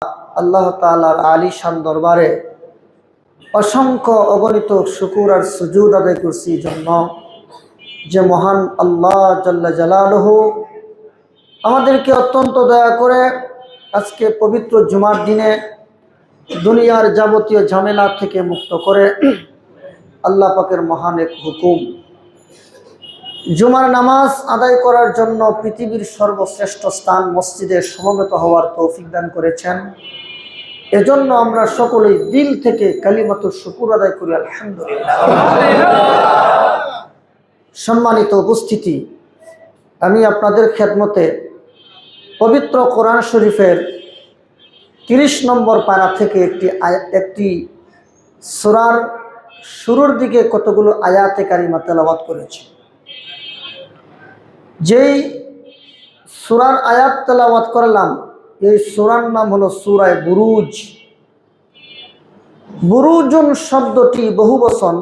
আল্লাহ তাআলার আলিশান দরবারে অসংখ্য অগণিত শুকর আর সুজুদ আদায় করছি জন্য যে মহান আল্লাহ জাল্লা জালালুহু আমাদেরকে অত্যন্ত দয়া করে আজকে পবিত্র জুমার দিনে দুনিয়ার যাবতীয় ঝামেলা থেকে মুক্ত করে আল্লাহ পাকের মহান এক হুকুম জুমার নামাজ আদায় করার জন্য পৃথিবীর সর্বশ্রেষ্ঠ স্থান মসজিদে সমবেত হওয়ার তৌফিক দান করেছেন। এজন্য আমরা সকলেই দিল থেকে কালিমাতুশ শুকর আদায় করি আলহামদুলিল্লাহ। সম্মানিত উপস্থিতি, আমি আপনাদের খেদমতে পবিত্র কোরআন শরীফের 30 নম্বর পারা থেকে একটি সূরার শুরুর দিকে কতগুলো আয়াতে কারিমা তেলাওয়াত করেছি। যেই সূরার আয়াত তেলাওয়াত করলাম এই সূরার নাম হলো সূরা বুরুজ। বুরুজুন শব্দটি বহুবচন,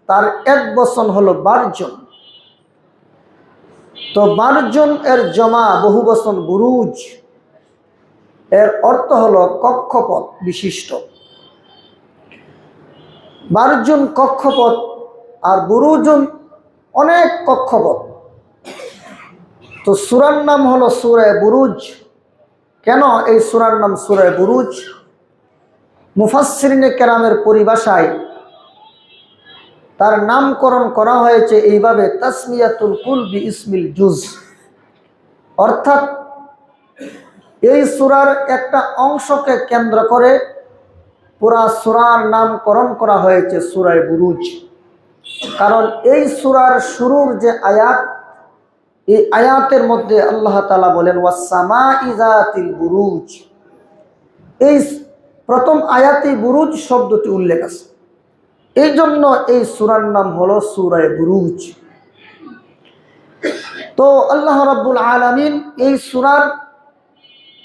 তার এক বচন হলো বারজন। তো বারজন এর জমা বহুবচন বুরুজ, এর অর্থ হলো কক্ষপথ বিশিষ্ট। বারজন কক্ষপথ আর বুরুজুন অনেক কক্ষপথ। তো সূরার নাম হলো সূরা বুরুজ। কেন এই সূরার নাম সূরা বুরুজ? মুফাসসিরিনে কেরামের পরিভাষায় তার নামকরণ করা হয়েছে এইভাবে, তাসমিয়াতুল কুল বি ইসমিল জুজ, অর্থাৎ এই সূরার একটা অংশকে কেন্দ্র করে পুরা সূরার নামকরণ করা হয়েছে সূরা বুরুজ। কারণ এই সূরার শুরুর যে আয়াত, এই আয়াতের মধ্যে আল্লাহ তাআলা বলেন ওয়াস-সামাই যাতিল বুরুজ। এই প্রথম আয়াতে বুরুজ শব্দটি উল্লেখ আছে, এই জন্য এই সূরার নাম হলো সূরা বুরুজ। তো আল্লাহ রাব্বুল আলামিন এই সূরার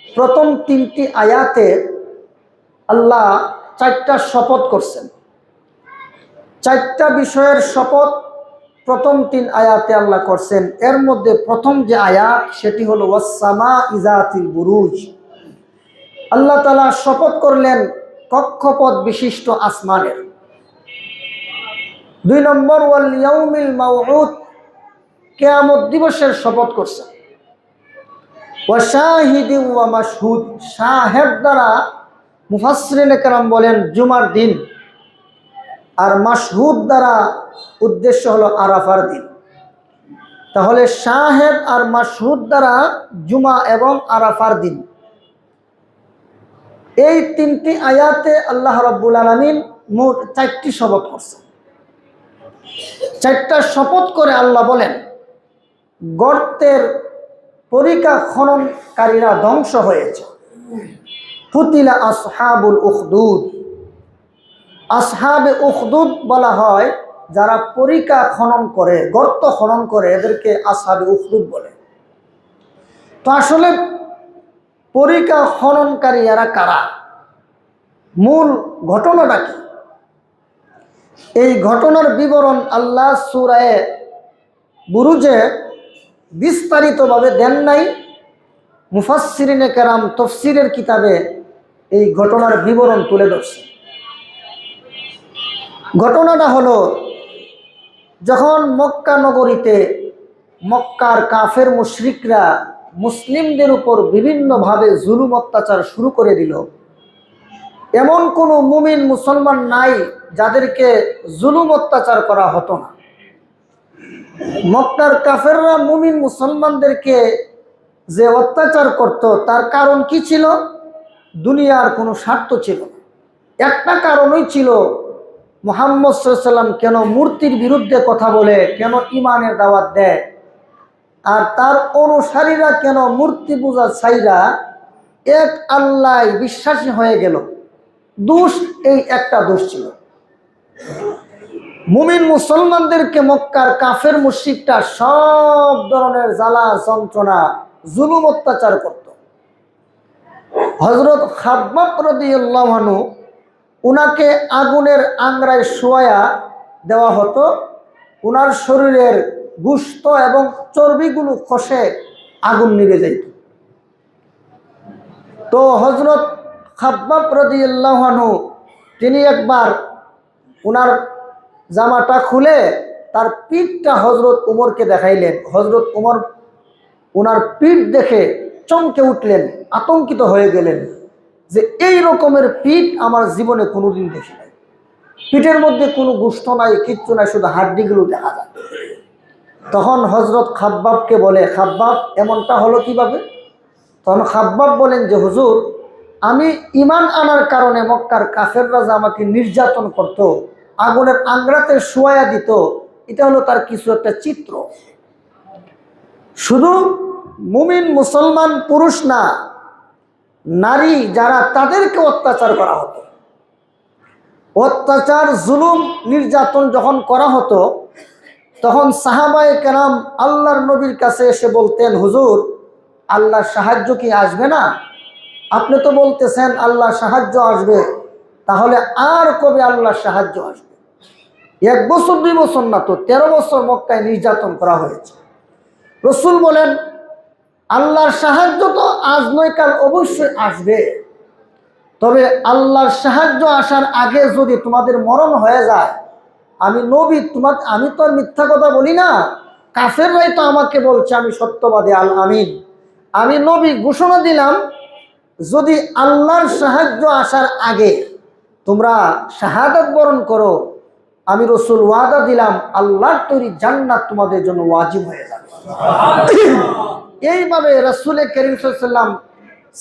প্রথম 3টি আয়াতে আল্লাহ 4টা শপথ করছেন। 4টা বিষয়ের শপথ প্রথম 3 আয়াতে আল্লাহ করছেন। এর মধ্যে প্রথম যে আয়াত সেটি হলো ওয়াস-সামাই যাতিল বুরুজ। আল্লাহ তাআলা শপথ করলেন কক্ষপথ বিশিষ্ট আসমানের। 2 নম্বর ওয়াল ইয়াউমিল মাউউদ, কিয়ামত দিবসের শপথ করছেন। ওয়া শাহিদিন ওয়া মাশহুদ, শাহেদ দ্বারা মুফাসসিরিনে কেরাম বলেন জুমার দিন, আর মাশহুদ দ্বারা উদ্দেশ্য হলো আরাফার দিন। তাহলে শাহেদ আর মাশহুদ দ্বারা জুমা এবং আরাফার দিন। এই 3টি আয়াতে আল্লাহ রাব্বুল আলামিন মোট 4টি শপথ করছেন। 4টা শপথ করে আল্লাহ বলেন গর্তের পরিখা খননকারীরা ধ্বংস হয়েছে। ফুতিলা আসহাবুল উখদুদ, আসহাবে উখদুদ বলা হয় যারা পরিখা খনন করে, গর্ত খনন করে, এদেরকে আসহাবে উখদুদ বলে। তো আসলে পরিখা খননকারী এরা কারা? মূল ঘটনাটা কি? এই ঘটনার বিবরণ আল্লাহ সূরা বুরুজে বিস্তারিতভাবে দেন নাই। মুফাসসিরিনে কেরাম তাফসীরের কিতাবে এই ঘটনার বিবরণ তুলে ধরছে। ঘটনাটা হলো, যখন মক্কা নগরীতে মক্কার কাফের মুশরিকরা মুসলিমদের উপর বিভিন্নভাবে জুলুম অত্যাচার শুরু করে দিল, এমন কোনো মুমিন মুসলমান নাই যাদেরকে জুলুম অত্যাচার করা হতো না। মক্কার কাফেররা মুমিন মুসলমানদেরকে যে অত্যাচার করত তার কারণ কি ছিল? দুনিয়ার কোনো স্বার্থ ছিল না। একটা কারণই ছিল, মুহাম্মদ সাল্লাল্লাহু আলাইহি ওয়াসাল্লাম কেন মূর্তির বিরুদ্ধে কথা বলে, কেন ঈমানের দাওয়াত দেয়, আর তার অনুসারীরা কেন মূর্তি পূজা ছাইরা এক আল্লাহ বিশ্বাসী হয়ে গেল। দোষ এই একটা দোষ ছিল। মুমিন মুসলমানদেরকে মক্কার কাফের মুশরিকরা সব ধরনের জ্বালা যন্ত্রণা জুলুম অত্যাচার করত। হযরত খাব্বাব রাদিয়াল্লাহু আনহু, উনাকে আগুনের আংরায় শোয়া দেওয়া হতো, উনার শরীরের গোশত এবং চর্বিগুলো খসে আগুন নিভে যেত। তো হযরত খাব্বাব রাদিয়াল্লাহু আনহু তিনি একবার ওনার জামাটা খুলে তার পিঠটা হযরত উমরকে দেখাইলেন। হযরত উমর ওনার পিঠ দেখে চমকে উঠলেন, আতঙ্কিত হয়ে গেলেন যে এই রকমের পিঠ আমার জীবনে কোনোদিন দেখি নাই। পিঠের মধ্যে কোনো গোশত নাই, কিচ্ছু নাই, শুধু হাড্ডিগুলো দেখা যায়। তখন হযরত খাব্বাবকে বলে, খাব্বাব এমনটা হলো কিভাবে? তখন খাব্বাব বলেন যে হুজুর, আমি ঈমান আনার কারণে মক্কার কাফেররা যে আমাকে নির্যাতন করত, আগুনের আংরাতে শোয়া দিত, এটা হলো তার কিছু একটা চিত্র। শুধু মুমিন মুসলমান পুরুষ না, নারী যারা, তাদেরকে অত্যাচার করা হতো। অত্যাচার জুলুম নির্যাতন যখন করা হতো তখন সাহাবায়ে কেরাম আল্লাহর নবীর কাছে এসে বলতেন, হুজুর আল্লাহর সাহায্য কি আসবে না? আপনি তো বলতেছেন আল্লাহর সাহায্য আসবে, তাহলে আর কবে আল্লাহর সাহায্য আসবে? 1 বছর 2 বছর না তো 13 বছর মক্কায় নির্যাতন করা হয়েছে। রসুল বলেন আল্লাহর সাহায্য তো আজ নয় কাল অবশ্যই আসবে, তবে আল্লাহর সাহায্য আসার আগে যদি তোমাদের মরণ হয়ে যায়, আমি নবী, আমি তো আর মিথ্যা কথা বলি না, কাফেররাই তো আমাকে বলছে আমি সত্যবাদী আল আমিন। আমি নবী ঘোষণা দিলাম, যদি আল্লাহর সাহায্য আসার আগে তোমরা শাহাদাত বরণ করো, আমি রসুল ওয়াদা দিলাম আল্লাহর তৈরি জান্নাত তোমাদের জন্য ওয়াজিব হয়ে যাবে। এইভাবে রাসূল করিম সাল্লাল্লাহু আলাইহি ওয়াসাল্লাম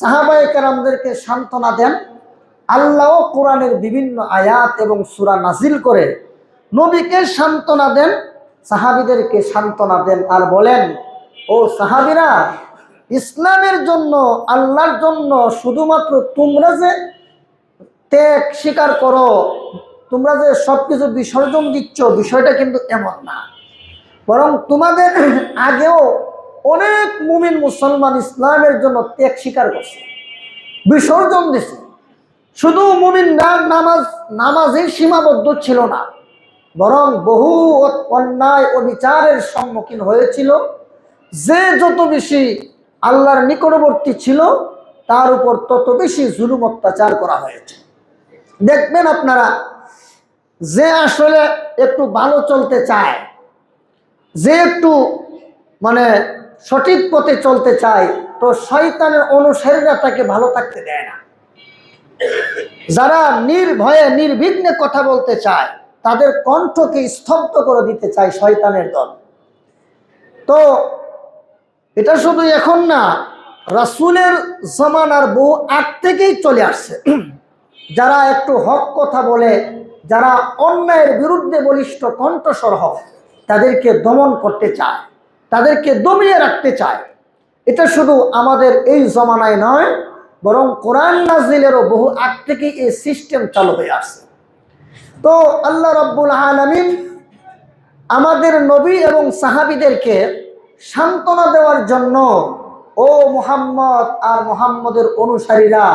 সাহাবায়ে কেরামদেরকে সান্ত্বনা দেন। আল্লাহ কোরআনের বিভিন্ন আয়াত এবং সূরা নাজিল করে নবীকে সান্ত্বনা দেন, সাহাবীদেরকে সান্ত্বনা দেন, আর বলেন, ও সাহাবীরা, ইসলামের জন্য, আল্লাহর জন্য শুধুমাত্র তোমরা যে ত্যাগ স্বীকার করো, তোমরা যে সবকিছু বিসর্জন দিচ্ছ, বিষয়টা কিন্তু এমন না, বরং তোমাদের আগেও অনেক মুমিন মুসলমান ইসলামের জন্য ত্যাগ স্বীকার করছে, বিসর্জন দিছে। শুধু মুমিনরা নামাজেই সীমাবদ্ধ ছিল না, বরং বহু অন্যায় ও বিচারের সম্মুখীন হয়েছিল। যে যত বেশি আল্লাহর নিকটবর্তী ছিল তার উপর তত বেশি জুলুম অত্যাচার করা হয়েছে। দেখবেন আপনারা, যে আসলে একটু ভালো চলতে চায়, যে একটু মানে সঠিক পথে চলতে চায়, তো শয়তানের অনুসারীরা তাকে ভালো থাকতে দেয় না। যারা নির্ভয়ে নির্বিঘ্নে কথা বলতে চায়, তাদের কণ্ঠকে স্তব্ধ করে দিতে চায় শয়তানের দল। তো এটা শুধু এখন না, রাসূলের জামানার বহু আগ থেকেই চলে আসছে। যারা একটু হক কথা বলে, যারা অন্যায়ের বিরুদ্ধে বলিষ্ঠ কণ্ঠস্বর হয়, তাদেরকে দমন করতে চায়, তাদেরকে দমিয়ে রাখতে চায়। এটা শুধু আমাদের এই জমানায় নয়, বরং কোরআন নাজিলেরও বহু আগ থেকেই এই সিস্টেম চালু হয়ে আসছে। তো আল্লাহ রাব্বুল আলামিন আমাদের নবী এবং সাহাবীদেরকে সান্ত্বনা দেওয়ার জন্য, ও মুহাম্মদ আর মুহাম্মদের অনুসারীরা,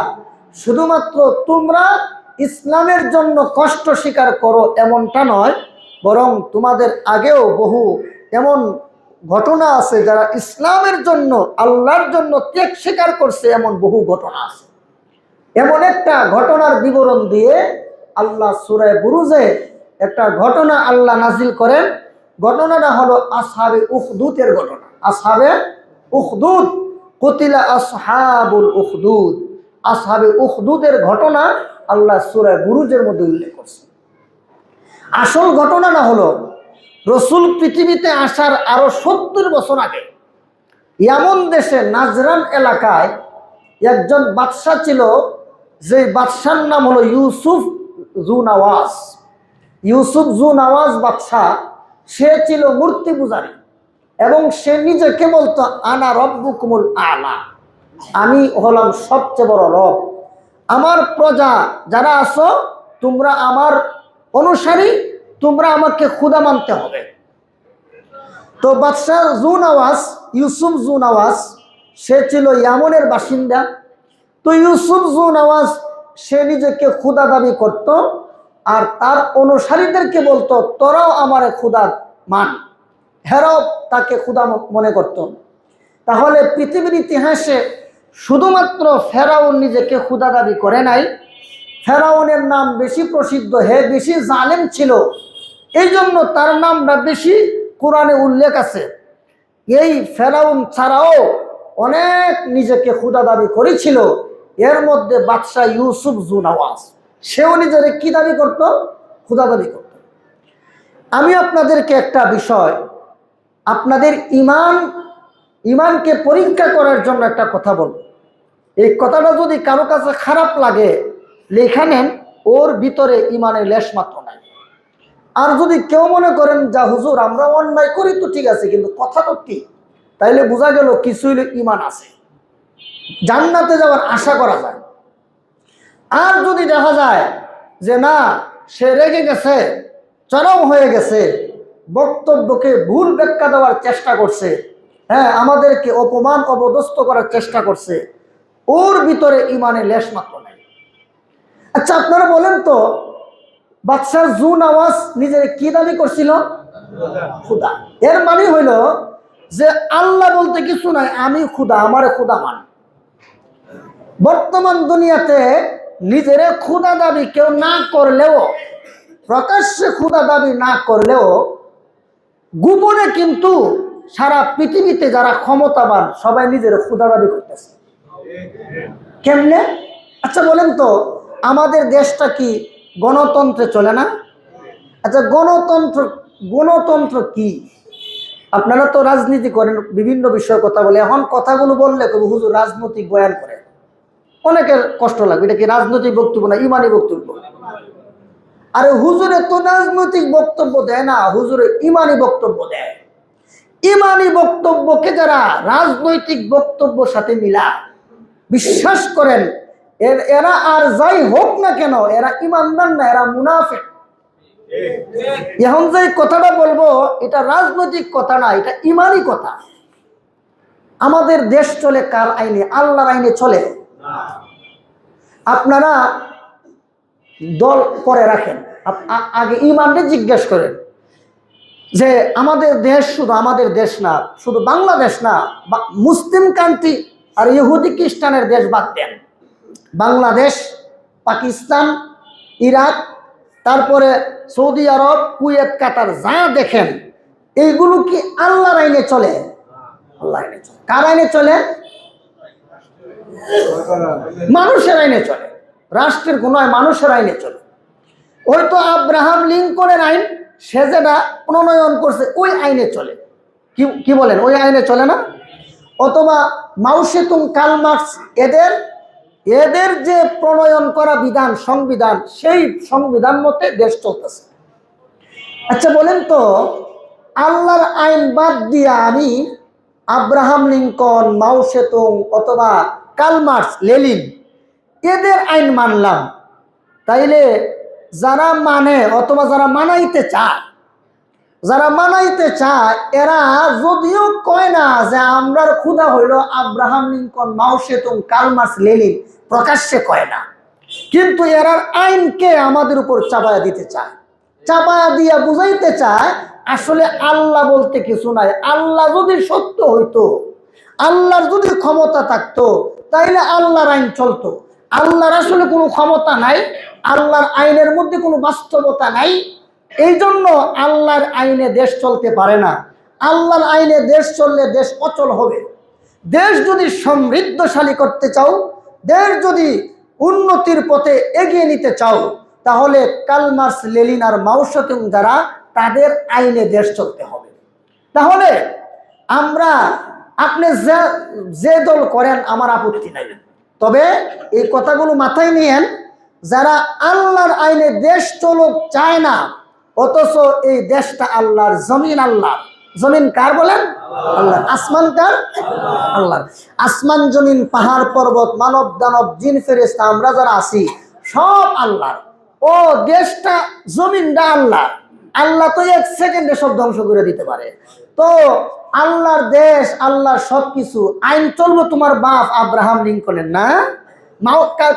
শুধুমাত্র তোমরা ইসলামের জন্য কষ্ট স্বীকার করো এমনটা নয়, বরং তোমাদের আগেও বহু এমন ঘটনা আছে যারা ইসলামের জন্য, আল্লাহর জন্য ত্যাগ স্বীকার করছে, এমন বহু ঘটনা আছে। এমন একটা ঘটনার বিবরণ দিয়ে আল্লাহ সূরা বুরুজে একটা ঘটনা আল্লাহ নাজিল করেন। ঘটনাটা হলো আসহাবে উখদুদের ঘটনা। আসহাবে উখদুদ, কুতিলা আসহাবুল উখদুদ, আসহাবে উখদুদের ঘটনা আল্লাহ সূরা বুরুজের মধ্যে উল্লেখ করছে। আসল ঘটনাটা হলো, রসুল পৃথিবীতে আসার আরো 70 বছর আগে ইয়ামন দেশে নাজরান এলাকায় একজন বাদশাহ ছিল, যে বাদশার নাম হলো ইউসুফ জু নওয়াজ। ইউসুফ জু নওয়াজ বাদশাহ, সে ছিল মূর্তি পূজারী এবং সে নিজেকে বলতো আনা রব্বুকুমুল আলা, আমি হলাম সবচেয়ে বড় রব, আমার প্রজা যারা আছো তোমরা আমার অনুসারী, তোমরা আমাকে খোদা মানতে হবে। তো বাদশাহ জু নওয়াজ, ইউসুফ জু নওয়াজ, সে ছিল ইয়ামনের বাসিন্দা। তো ইউসুফ জু নওয়াজ সে নিজেকে খোদা দাবি করত, আর তার অনুসারীদেরকে বলতো তোরাও আমারে খোদা মান, হেরাও তাকে খোদা মনে করত। তাহলে পৃথিবীর ইতিহাসে শুধুমাত্র ফেরাউন নিজেকে খোদা দাবি করে নাই, ফেরাউনের নাম বেশি প্রসিদ্ধ, হে বেশি জালেম ছিল, এই জন্য তার নামটা বেশি কোরআনে উল্লেখ আছে। এই ফেরাউন ছাড়াও অনেক নিজেকে খোদা দাবি করেছিল। এর মধ্যে বাদশাহ ইউসুফ জুনাওয়াজ, সেও নিজের কি দাবি করত? খোদা দাবি করত। আমি আপনাদেরকে একটা বিষয়, আপনাদের ইমানকে পরীক্ষা করার জন্য একটা কথা বলব। এই কথাটা যদি কারো কাছে খারাপ লাগে লেখা নেন, ওর ভিতরে ইমানের লেশ মাত্র নাই। আর যদি কেউ মনে করেন যা হুজুর আমরা অন্যায় করি তো ঠিক আছে, কিন্তু কথা তো কি, তাইলে বোঝা গেল কিছুই ইমান আছে, জান্নাতে যাওয়ার আশা করা যায়। আর যদি দেখা যায় যে না, সে রেগে গেছে, চরম হয়ে গেছে, বক্তব্যকে ভুল ব্যাখ্যা দেওয়ার চেষ্টা করছে, হ্যাঁ আমাদেরকে অপমান অপদস্থ করার চেষ্টা করছে, ওর ভিতরে ইমানের লেশ মাত্র নাই। আচ্ছা আপনারা বলেন তো, বাদশাহ জুনাওয়াজ নিজের কি দাবি করছিল? খুদা। এর মানে হইল যে আল্লাহ বলতে কিছু নাই, আমি খুদা, আমারে খুদা মান। বর্তমান দুনিয়াতে নিজের খুদা দাবি কেউ না করলেও, প্রকাশ্যে খুদা দাবি না করলেও, গোপনে কিন্তু সারা পৃথিবীতে যারা ক্ষমতাবান সবাই নিজের খুদা দাবি করতেছে। কেমনে? আচ্ছা বলেন তো, আমাদের দেশটা কি গণতন্ত্রে চলে না? আচ্ছা গণতন্ত্র কি? আপনারা তো রাজনীতি করেন, বিভিন্ন বিষয়ে কথা বলে, এখন কথাগুলো বললে কবি হুজুর রাজনৈতিক বয়ান করে, অনেকের কষ্ট লাগবে। এটা কি রাজনৈতিক বক্তব্য না ইমানি বক্তব্য? আরে হুজুরে তো রাজনৈতিক বক্তব্য দেয় না, হুজুরে ইমানি বক্তব্য দেয়। ইমানি বক্তব্যকে যারা রাজনৈতিক বক্তব্যের সাথে মিলা, বিশ্বাস করেন এরা আর যাই হোক না কেন, এরা ইমানদার না, এরা মুনাফিক। এখন যে কথাটা বলবো এটা রাজনৈতিক কথা না, এটা ইমানি কথা। আমাদের দেশ চলে কার আইনে? আল্লাহর আইনে চলে। আপনারা দল পরে রাখেন, আগে ইমানকে জিজ্ঞেস করেন যে আমাদের দেশ শুধু আমাদের দেশ না, শুধু বাংলাদেশ না, মুসলিম কান্ট্রি আর ইহুদি খ্রিস্টানের দেশ বাদ দেন, বাংলাদেশ, পাকিস্তান, ইরাক, তারপরে সৌদি আরব, কুয়েত, কাতার, যা দেখেন এইগুলো কি আল্লাহর আইনে চলে? আল্লাহর আইনে চলে। কার আইনে চলে? মানুষের আইনে চলে। রাষ্ট্রের কোনো মানুষের আইনে চলে। ওই তো আব্রাহাম লিঙ্কনের আইন, সে যেটা প্রণয়ন করছে ওই আইনে চলে। কি বলেন? ওই আইনে চলে না? অথবা মাও সেতুং, কার্ল মার্কস, এদের যে প্রণয়ন করা বিধান, সংবিধান, সেই সংবিধান মতে দেশ চলতেছে। আচ্ছা বলেন তো, আল্লাহর আইন বাদ দিয়া আমি আব্রাহাম লিঙ্কন, মাও সেতুং অথবা কার্ল মার্কস, লেনিন, এদের আইন মানলাম, তাইলে যারা মানে অথবা যারা মানাইতে চায় এরা যদিও কয় না যে আমরার খুদা হইল আব্রাহাম লিঙ্কন, মাও সেতুং, কার্ল মার্কস, লেনিন, প্রকাশ্যে কয় না, কিন্তু এরার আইনকে আমাদের উপর চাপায়া দিতে চায়, চাপায়া দিয়া বুঝাইতে চায় আসলে আল্লাহ বলতে কিছু নাই। আল্লাহ যদি সত্য হইতো, আল্লাহর যদি ক্ষমতা থাকতো, তাইলে আল্লাহর আইন চলতো। আল্লাহর আসলে কোনো ক্ষমতা নাই, আল্লাহর আইনের মধ্যে কোনো বাস্তবতা নাই, এই জন্য আল্লাহর আইনে দেশ চলতে পারে না। আল্লাহর আইনে দেশ চললে দেশ অচল হবে। দেশ যদি সমৃদ্ধশালী করতে চাও, দেশ যদি উন্নতির পথে এগিয়ে নিতে চাও, তাহলে কার্ল মার্কস, লেনিন আর মাও সেতুং যারা, তাদের আইনে দেশ চলতে হবে। তাহলে আপনি যে দল করেন আমার আপত্তি নাই, তবে এই কথাগুলো মাথায় নিয়েন, যারা আল্লাহর আইনে দেশ চলুক চায় না, অথচ এই দেশটা আল্লাহর জমিন, আল্লাহর জমিন কার বলেন? আল্লাহ। আসমান কার? আল্লাহর। আসমান, জমিন, পাহাড়, পর্বত, মানব দানব, জিন, ফেরেশতা, আমরা যারা আছি সব আল্লাহর। ও দেশটা, জমিনটা আল্লাহ। আল্লাহ তো 1 সেকেন্ডে সব ধ্বংস করে দিতে পারে। তো আল্লাহর দেশ, আল্লাহর সবকিছু, আইন চলবো তোমার বাপ আব্রাহাম লিঙ্কনের না,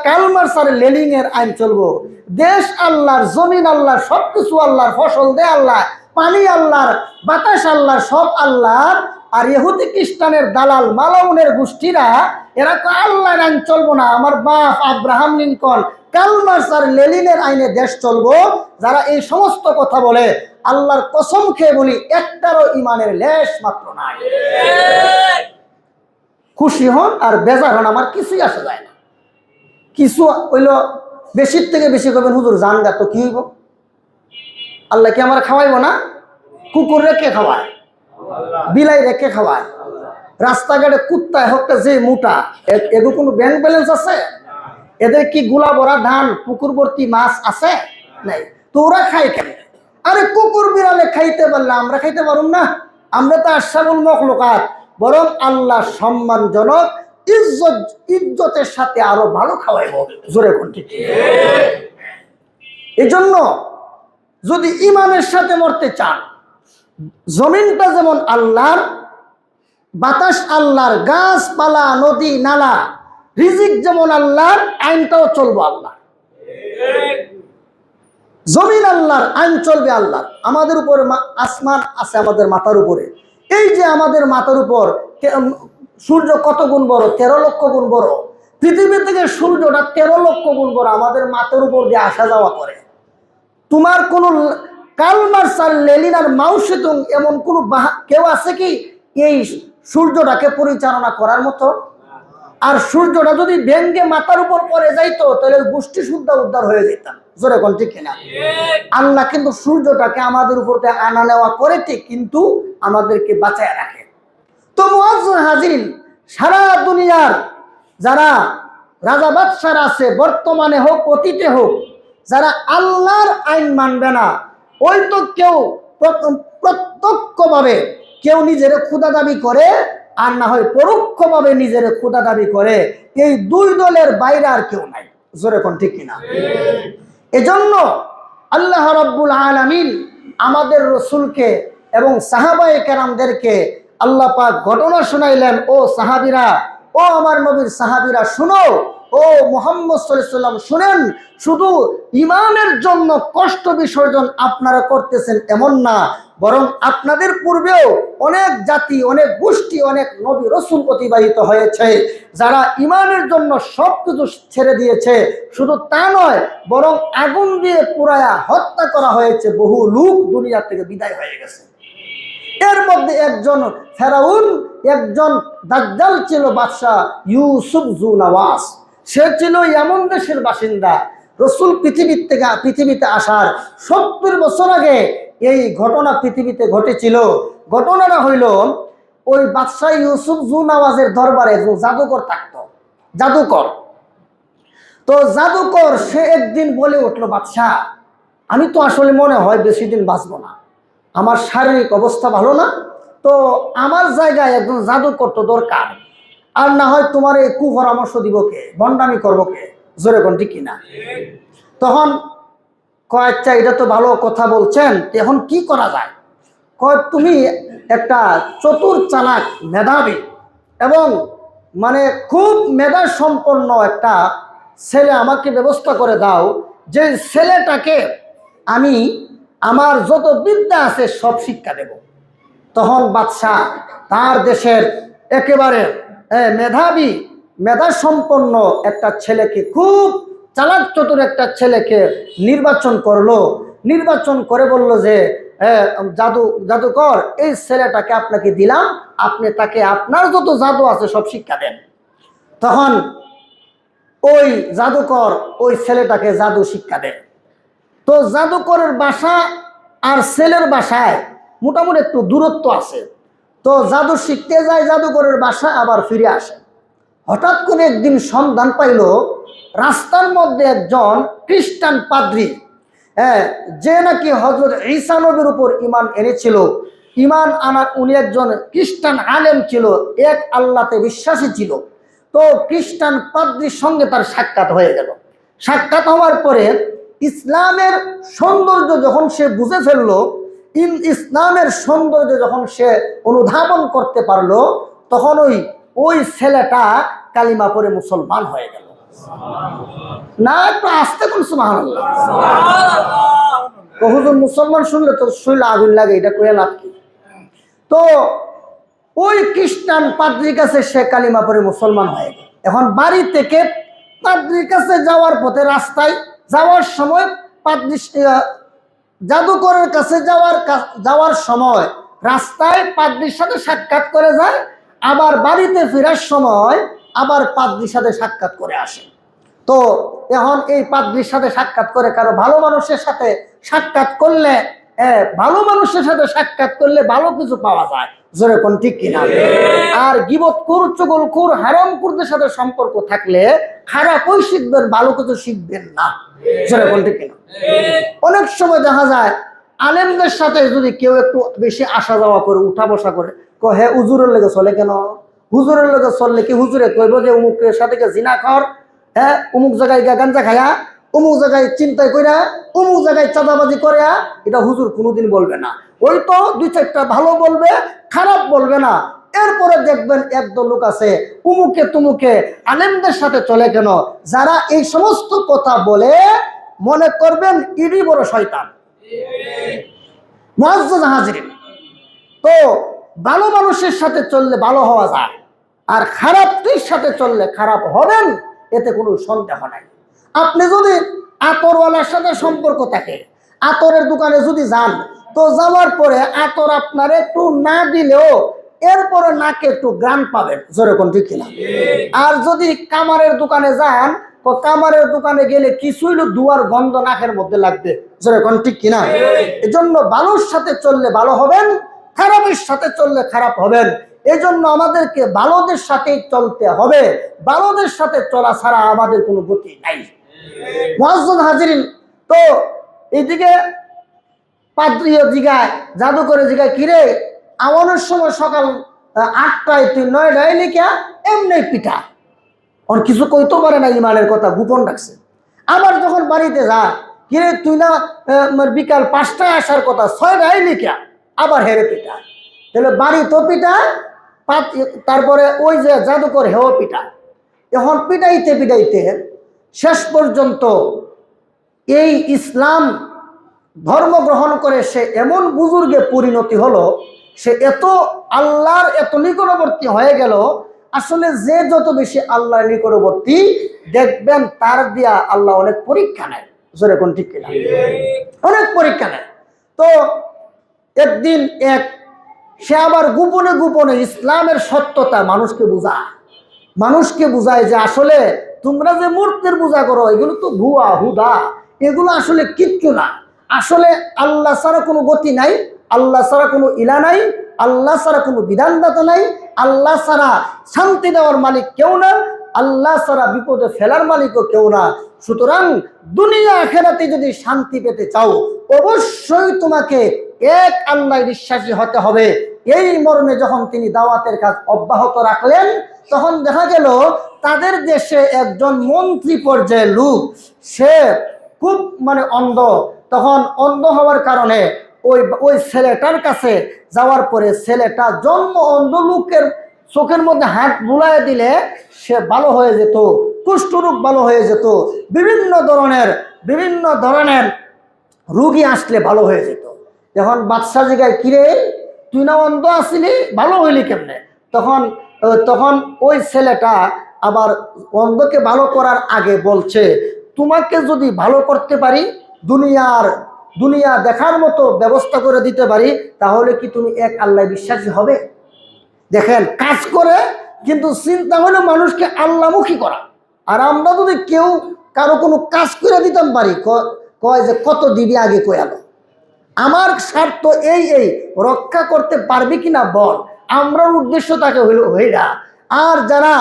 কার্ল মার্কস আর লেনিনের আইন চলবো। দেশ আল্লাহর, জমিন আল্লাহর, সবকিছু আল্লাহর, ফসল দেয় আল্লাহ, পানি আল্লাহর, বাতাস আল্লাহর, সব আল্লাহর। আর ইহুদি খ্রিস্টানের দালাল মালাউনের গোষ্ঠীরা এরা তো আল্লাহর আইন চলবো না, আমার বাপ আব্রাহাম লিঙ্কন, কার্ল মার্কস আর লেনিনের আইনে দেশ চলবো। যারা এই সমস্ত কথা বলে, আল্লাহর কসম খেয়ে বলি একটারও ইমানের লেশ মাত্র নাই। খুশি হন আর বেজার হন, আমার কিছুই আসে যায় না। কিছু হইল বেশির থেকে বেশি করবেন, হুজুর জানগা তো কি হইব? আল্লাহ কি আমার খাওয়াইব না? কুকুর রেখে খাওয়ায়, বিলাই রেখে খাওয়ায়, রাস্তাঘাটে কুত্তায় হোকটা যে মোটা, এগুলো কোনো ব্যাংক ব্যালেন্স আছে? এদের কি গুলা ভরা ধান, পুকুর ভর্তি মাছ আছে? নাই। তো ওরা খায় কেন? আরে কুকুর বিড়ালে খাইতে পারলে আমরা খাইতে পারুম না? আমরা তো আশরাফুল মখলুকাত, বরং আল্লাহ সম্মানজনক ইজ্জতের সাথে আরো ভালো খাওয়াইব। জোরে কোন ঠিক? এই জন্য যদি ইমানের সাথে মরতে চান, জমিনটা যেমন আল্লাহর, বাতাস আল্লাহর, গাছপালা, নদী নালা, রিজিক যেমন আল্লাহর, আইনটাও চলবো আল্লাহ। জমিন আল্লাহর, আইন চলবে আল্লাহর। আমাদের উপরে আসমান আছে, আমাদের মাথার উপরে। এই যে আমাদের মাথার উপর সূর্য কত গুণ বড়? 13 লক্ষ গুণ বড়। পৃথিবী থেকে সূর্যটা 13 লক্ষ গুণ বড়, আমাদের মাথার উপর দিয়ে আসা যাওয়া করে। তোমার কোন কার্ল মার্কস আর লেনিন আর মাও সেতুং এমন কোন কেউ আছে কি এই সূর্যটাকে পরিচালনা করার মতো? আর সূর্যটা যদি ভেঙ্গে মাথার উপর পড়ে যাইতো, তাহলে গোষ্ঠী শুদ্ধ উদ্ধার হয়ে যেতাম। জোরে কোন ঠিক কিনা? আল্লাহ কিন্তু সূর্যটাকে আমাদের উপর আনা নেওয়া করে ঠিক, কিন্তু আমাদেরকে বাঁচায় রাখে। তো মুআজ্জিন হাজিরিন, সারা দুনিয়ার যারা রাজা বাদশাহ আছে, বর্তমানে হোক অতীতে হোক, যারা আল্লাহর আইন মানবে না, ওই তো কেউ প্রত্যক্ষভাবে কেউ নিজের খোদা দাবি করে, আর না হয় পরোক্ষভাবে নিজের খোদা দাবি করে। এই দুই দলের বাইরে আর কেউ নাই। জোরে কোন ঠিক কিনা? এজন্য আল্লাহ রাব্বুল আলামিন আমাদের রাসূলকে এবং সাহাবায়ে কেরামদেরকে আল্লাহ পাক ঘটনা শোনাইলেন, ও সাহাবীরা, ও আমার নবীর সাহাবীরা শুনো, ও মুহাম্মদ সাল্লাল্লাহু আলাইহি ওয়াসাল্লাম শুনেন, শুধু ইমানের জন্য কষ্ট বিসর্জন আপনারা করতেছেন এমন না, বরং আপনাদের পূর্বেও অনেক জাতি, অনেক গোষ্ঠী, অনেক নবী রাসূল অতিবাহিত হয়েছে, যারা ইমানের জন্য সবকিছু ছেড়ে দিয়েছে। শুধু তা নয়, বরং আগুন দিয়ে পুরায়া হত্যা করা হয়েছে। বহু লোক দুনিয়া থেকে বিদায় হয়ে গেছে। এর মধ্যে একজন ফেরাউন, একজন দাজ্জাল ছিল বাদশা ইউসুফ জু নওয়াজ। সে ছিল ইয়ামান দেশের বাসিন্দা। রাসূল পৃথিবীতে আসার 70 বছর আগে এই ঘটনা পৃথিবীতে ঘটেছিল। ঘটনাটা হইল, ওই বাদশা ইউসুফ জু নওয়াজের দরবারে একজন জাদুকর থাকতো, জাদুকর। তো জাদুকর সে একদিন বলে উঠলো, বাদশাহ, আমি তো আসলে মনে হয় বেশি দিন বাঁচবো না, আমার শারীরিক অবস্থা ভালো না, তো আমার জায়গায় একজন জাদুকর তো দরকার। আর না হয় তোমার এই কুপরামর্শ দিব কে, ভণ্ডামি করবো কে? জোরে কোন ঠিক কিনা? তখন কয়, আচ্ছা এটা তো ভালো কথা বলছেন, এখন কি করা যায়? কয়, তুমি একটা চতুর, চালাক, মেধাবী এবং মানে খুব মেধা সম্পন্ন একটা ছেলে আমাকে ব্যবস্থা করে দাও, যে ছেলেটাকে আমি আমার যত বিদ্যা আছে সব শিক্ষা দেব। তখন বাদশাহ তার দেশের একেবারে মেধাবী, মেধা সম্পন্ন একটা ছেলেকে, খুব চালাক চতুর একটা ছেলেকে নির্বাচন করলো। নির্বাচন করে বলল যে, জাদুকর, এই ছেলেটাকে আপনাকে দিলাম, আপনি তাকে আপনার যত জাদু আছে সব শিক্ষা দেন। তখন ওই জাদুকর ওই ছেলেটাকে জাদু শিক্ষা দেয়। তো জাদুকরের বাসা আর ছেলের বাসায় মোটামুটি একটু দূরত্ব আছে। তো জাদু শিখতে যায় জাদুকরের বাসা, আবার ফিরে আসে। হঠাৎ করে একদিন সন্ধান পাইল রাস্তার মধ্যে একজন খ্রিস্টান পাদ্রী, যে নাকি হযরত ঈসা নবীর উপর ঈমান এনেছিল। ঈমান আনার উনি একজন খ্রিস্টান আলেম ছিল, এক আল্লাহতে বিশ্বাসী ছিল। তো খ্রিস্টান পাদ্রীর সঙ্গে তার সাক্ষাৎ হয়ে গেল। সাক্ষাৎ হওয়ার পরে ইসলামের সৌন্দর্য যখন সে বুঝে ফেললো, ইসলামের সৌন্দর্য যখন সে অনুধাবন করতে পারলো, তখন ওই ছেলেটা কালিমা পড়ে মুসলমান হয়ে গেল। না, একটু আস্তে কোন সুবহানাল্লাহ। হুজুর মুসলমান শুনলে তো শরীরে আগুন লাগে, এটা কয়ে লাভ কি? তো ওই খ্রিস্টান পাদ্রীর কাছে সে কালিমা পড়ে মুসলমান হয়ে গেল। এখন বাড়ি থেকে পাদ্রির কাছে যাওয়ার পথে রাস্তায় যাওয়ার সময় পাদ্রি জাদুকরের কাছে যাওয়ার সময় রাস্তায় পাদ্রির সাথে সাক্ষাৎ করে যায়, আবার বাড়িতে ফেরার সময় আবার পাদ্রির সাথে সাক্ষাৎ করে আসে। তো এখন এই পাদ্রির সাথে সাক্ষাৎ করে কারো ভালো মানুষের সাথে সাক্ষাৎ করলে, ভালো মানুষের সাথে সাক্ষাৎ করলে ভালো কিছু পাওয়া যায়, জোরে কোন ঠিক কিনা? আর গীবতখোর, চুগলখোর, হারামখোরদের সাথে সম্পর্ক থাকলে খারাপই শিখবেন, ভালো কিছু শিখবেন না, জোরে কোন ঠিক কিনা? অনেক সময় দেখা যায় আলেমদের সাথে যদি কেউ একটু বেশি আসা যাওয়া করে, উঠা বসা করে, হ্যাঁ হুজুরের লেগে চলে কেন? হুজুরের লেগে চললে কি হুজুরে কইব যে অমুকের সাথে জিনা কর, হ্যাঁ অমুক জায়গায় গাঞ্জা খায়া, অমুক জায়গায় চিন্তায় কইরা, অমুক জায়গায় চাঁদাবাজি করে? এটা হুজুর কোনোদিন বলবে না। ওই তো দুই চারটা ভালো বলবে, খারাপ বলবে না। এরপরে দেখবেন একদল লোক আছে উমুকে তুমুকে আলেমদের সাথে চলে কেন, যারা এই সমস্ত কথা বলে মনে করবেন ইডি বড় শয়তান। মুআজ্জাজ হাজিরিন, তো ভালো মানুষের সাথে চললে ভালো হওয়া যায়, আর খারাপটির সাথে চললে খারাপ হবেন, এতে কোনো সন্দেহ নাই। আপনি যদি আতরওয়ালার সাথে সম্পর্ক থাকে, আতরের দোকানে যদি যান, তো যাওয়ার পরে আতর আপনার একটু না দিলেও এরপরে নাকে একটু গ্রান পাবেন, জোরে কোন ঠিক কিনা? আর যদি কামারের দোকানে যান, তো কামারের দোকানে গেলে কিছুই দুয়ার গন্ধ নাকের মধ্যে লাগবে, জোরে কোন ঠিক কিনা? এজন্য ভালোর সাথে চললে ভালো হবেন, খারাপের সাথে চললে খারাপ হবেন। এজন্য আমাদেরকে ভালোদের সাথেই চলতে হবে, ভালোদের সাথে চলা ছাড়া আমাদের কোনো গতি নাই। মুআজ্জাজ হাজিরিন, তো এইদিকে পাদ্রীয় জিগায়, জাদুকরে জিগায়, কিরে আমাদের সময় সকাল 8টায় তুই 9টায় লিখা এমনি পিঠা, ওর কিছু কইতে পারে না, ইমানের কথা গোপন রাখছে। আবার যখন বাড়িতে যা, কিরে তুই না বিকাল 5টায় আসার কথা, 6টায় লিখা আবার হেরে পিঠা। তাহলে বাড়ি তো পিঠা, তারপরে ওই যে জাদুকর হেও পিঠা। এখন পিটাইতে পিটাইতে শেষ পর্যন্ত এই ইসলাম ধর্ম গ্রহণ করে সে এমন বুজুর্গে পরিণতি হলো, সে এত আল্লাহর এত নিকটবর্তী হয়ে গেল। আসলে যে যত বেশি আল্লাহর নিকটবর্তী দেখবেন, তার দিয়া আল্লাহ অনেক পরীক্ষা নেয়, জোরে কোন ঠিক কিনা? অনেক পরীক্ষা নেয়। তো একদিন সে আবার গোপনে গোপনে ইসলামের সত্যতা মানুষকে বুঝায় যে আসলে তোমরা যে মূর্তির পূজা করো এগুলো তো ভুয়া হুদা, এগুলো আসলে কিচ্ছু না। আসলে আল্লাহ ছাড়া কোনো গতি নাই, আল্লাহ ছাড়া কোনো ইলা নাই, আল্লাহ ছাড়া কোনো বিধানদাতা নাই, আল্লাহ ছাড়া শান্তি দেওয়ার মালিক কেউ না, আল্লাহ ছাড়া বিপদে ফেলার মালিকও কেউ না। সুতরাং দুনিয়া আখিরাতে যদি শান্তি পেতে চাও, অবশ্যই তোমাকে এক আল্লাহ বিশ্বাসী হতে হবে। এই মর্মে যখন তিনি দাওয়াতের কাজ অব্যাহত রাখলেন, তখন দেখা গেল তাদের দেশে একজন মন্ত্রী পর্যায়ের লোক, সে খুব অন্ধ। তখন অন্ধ হওয়ার কারণে ওই ছেলেটার কাছে যাওয়ার পরে ছেলেটা জন্ম অন্ধ লোকের চোখের মধ্যে হাত বুলায় দিলে সে ভালো হয়ে যেত, কুষ্ঠরোগ ভালো হয়ে যেত, বিভিন্ন ধরনের রোগী আসলে ভালো হয়ে যেত। যখন বাদশা জিগায়, কিরে তুই না অন্ধ আসিলি, ভালো হইলি কেমনে? তখন ওই ছেলেটা আবার অন্ধকে ভালো করার আগে বলছে, তোমাকে যদি ভালো করতে পারি, দুনিয়া দেখার মতো ব্যবস্থা করে দিতে পারি, তাহলে কি তুমি এক আল্লাহ বিশ্বাসী হবে? দেখেন, কাজ করে কিন্তু চিন্তা হলো মানুষকে আল্লাহমুখী করা। আর আমরা যদি কেউ কারো কোনো কাজ করে দিতাম পারি, কয় যে কত দিবি আগে কয়ালো, আমার স্বার্থ এই রক্ষা করতে পারবি কিনা বল, আমরার উদ্দেশ্য তাকে হইল হইরা। আর যারা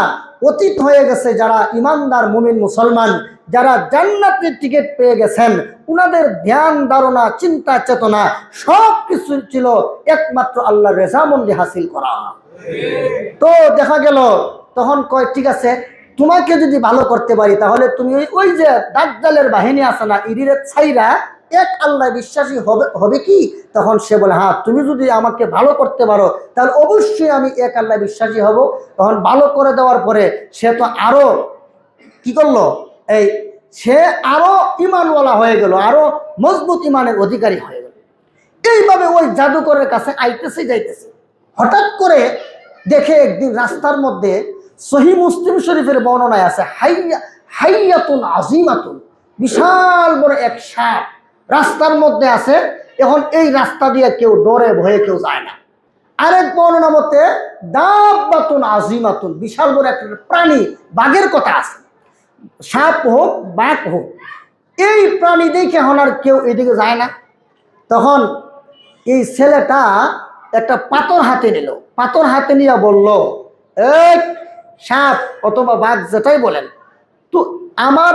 অতীত হয়ে গেছে, যারা ইমানদার মুমিন মুসলমান, যারা জান্নাতের টিকিট পেয়ে গেছেন, উনাদের ধ্যান ধারণা চিন্তা চেতনা সব কিছু ছিল একমাত্র আল্লাহর রেজামন্দি হাসিল করা। তো দেখা গেল তখন কয়, ঠিক আছে, তোমাকে যদি ভালো করতে পারি, তাহলে তুমি ওই যে দাজ্জালের বাহিনী আছে না, ইরিরে ছাইরা এক আল্লাহ বিশ্বাসী হবে কি? তখন সে বলে, হ্যাঁ, তুমি যদি আমাকে ভালো করতে পারো তাহলে অবশ্যই আমি এক আল্লাহ বিশ্বাসী হব। তখন ভালো করে দেওয়ার পরে সে তো আরো কি করলো, সে আরো ইমানওয়ালা হয়ে গেল, আরো মজবুত ইমানের অধিকারী হয়ে গেল। এইভাবে ওই জাদুকরের কাছে আইতেছে যাইতেছে, হঠাৎ করে দেখে একদিন রাস্তার মধ্যে সহিহ মুসলিম শরীফের বর্ণনায় আছে হাইয়াতুন আজিমাতুন, বিশাল বড় এক সাপ রাস্তার মধ্যে আছে। এখন এই রাস্তা দিয়ে কেউ ডরে ভয়ে কেউ যায় না। আরেক বর্ণনা মতে দাব্বাতুন আজিমাতুন, বিশাল বড় একটা প্রাণী, বাঘের কথা আছে, সাপ হোক বাঘ হোক, এই প্রাণী দেখে এখন আর কেউ এদিকে যায় না। তখন এই ছেলেটা একটা পাথর হাতে নিল, পাথর হাতে নিয়ে বলল, এই সাপ অথবা বাঘ যেটাই বলেন, তো আমার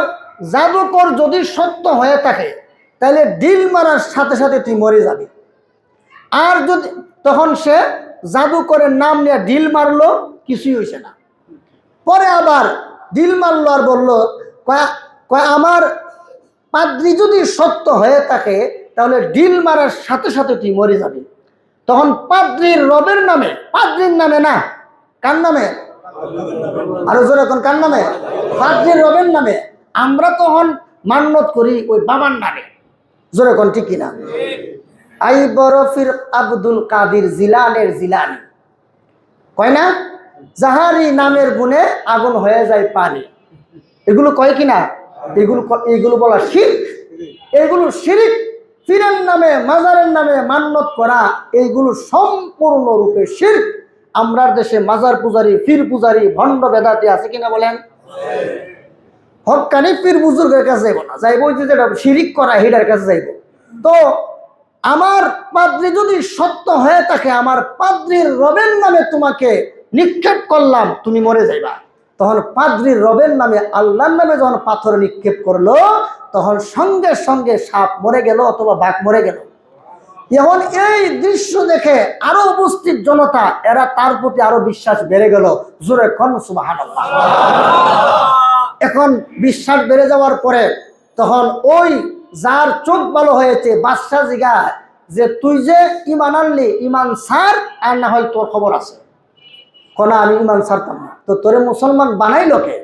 জাদুকর যদি সত্য হয়ে থাকে তাহলে ডিল মারার সাথে সাথে তুই মরে যাবি। আর যদি তখন সে জাদুকরের নাম নিয়ে ডিল মারলো, কিছুই হয়েছে না। পরে আবার ডিল মারলো আর বলল, আমার পাদ্রী যদি সত্য হয়ে থাকে তাহলে ডিল মারার সাথে সাথে তুই মরে যাবি। তখন পাদ্রীর রবের নামে, পাদ্রীর নামে না, কার নামে? আরো জোরে এখন কার নামে? পাদ্রীর রবের নামে। আমরা তখন মান্যত করি ওই বাবার নামে, জোরে কোন ঠিক কিনা? আই বরফির আব্দুল কাদির জিলানের জিলানি কয় না, যাহারি নামের গুণে আগুন হয়ে যায় পানি, এগুলো কয় কিনা? এগুলো বলা শিরক, এগুলো শিরক। পীরের নামে মাজারের নামে মান্যত করা, এইগুলো সম্পূর্ণরূপে শিরক। আমরার দেশে মাজার পূজারি, পীর পূজারি, ভণ্ড বেদাতি আছে কিনা বলেন? হক্কানি পীর বুজুর্গের কাছে যাইব না, যাইব ওই যেটা শিরিক করা হেডার কাছে যাইব। তো আমার পাদ্রী যদি সত্য হয়ে থাকে, আমার পাদ্রীর রবের নামে তোমাকে নিক্ষেপ করলাম, তুমি মরে যাইবা। তখন পাদ্রীর রবের নামে, আল্লাহর নামে যখন পাথর নিক্ষেপ করলো, তখন সঙ্গে সঙ্গে সাপ মরে গেল অথবা বাঘ মরে গেল। এখন এই দৃশ্য দেখে আরো উপস্থিত জনতা, এরা তার প্রতি আরো বিশ্বাস বেড়ে গেল। জোরে কোন সুবহানাল্লাহ। এখন বিশ্বাস বেড়ে যাওয়ার পরে তখন ওই যার চোখ ভালো হয়েছে বাদশা জিগায় যে, তুই যে ইমান আনলি, ইমান ছাড়, আর না হয় তোর খবর আছে। কোনা আমি ইমান ছাড়তাম না, তো তোরে মুসলমান বানাই লোকে,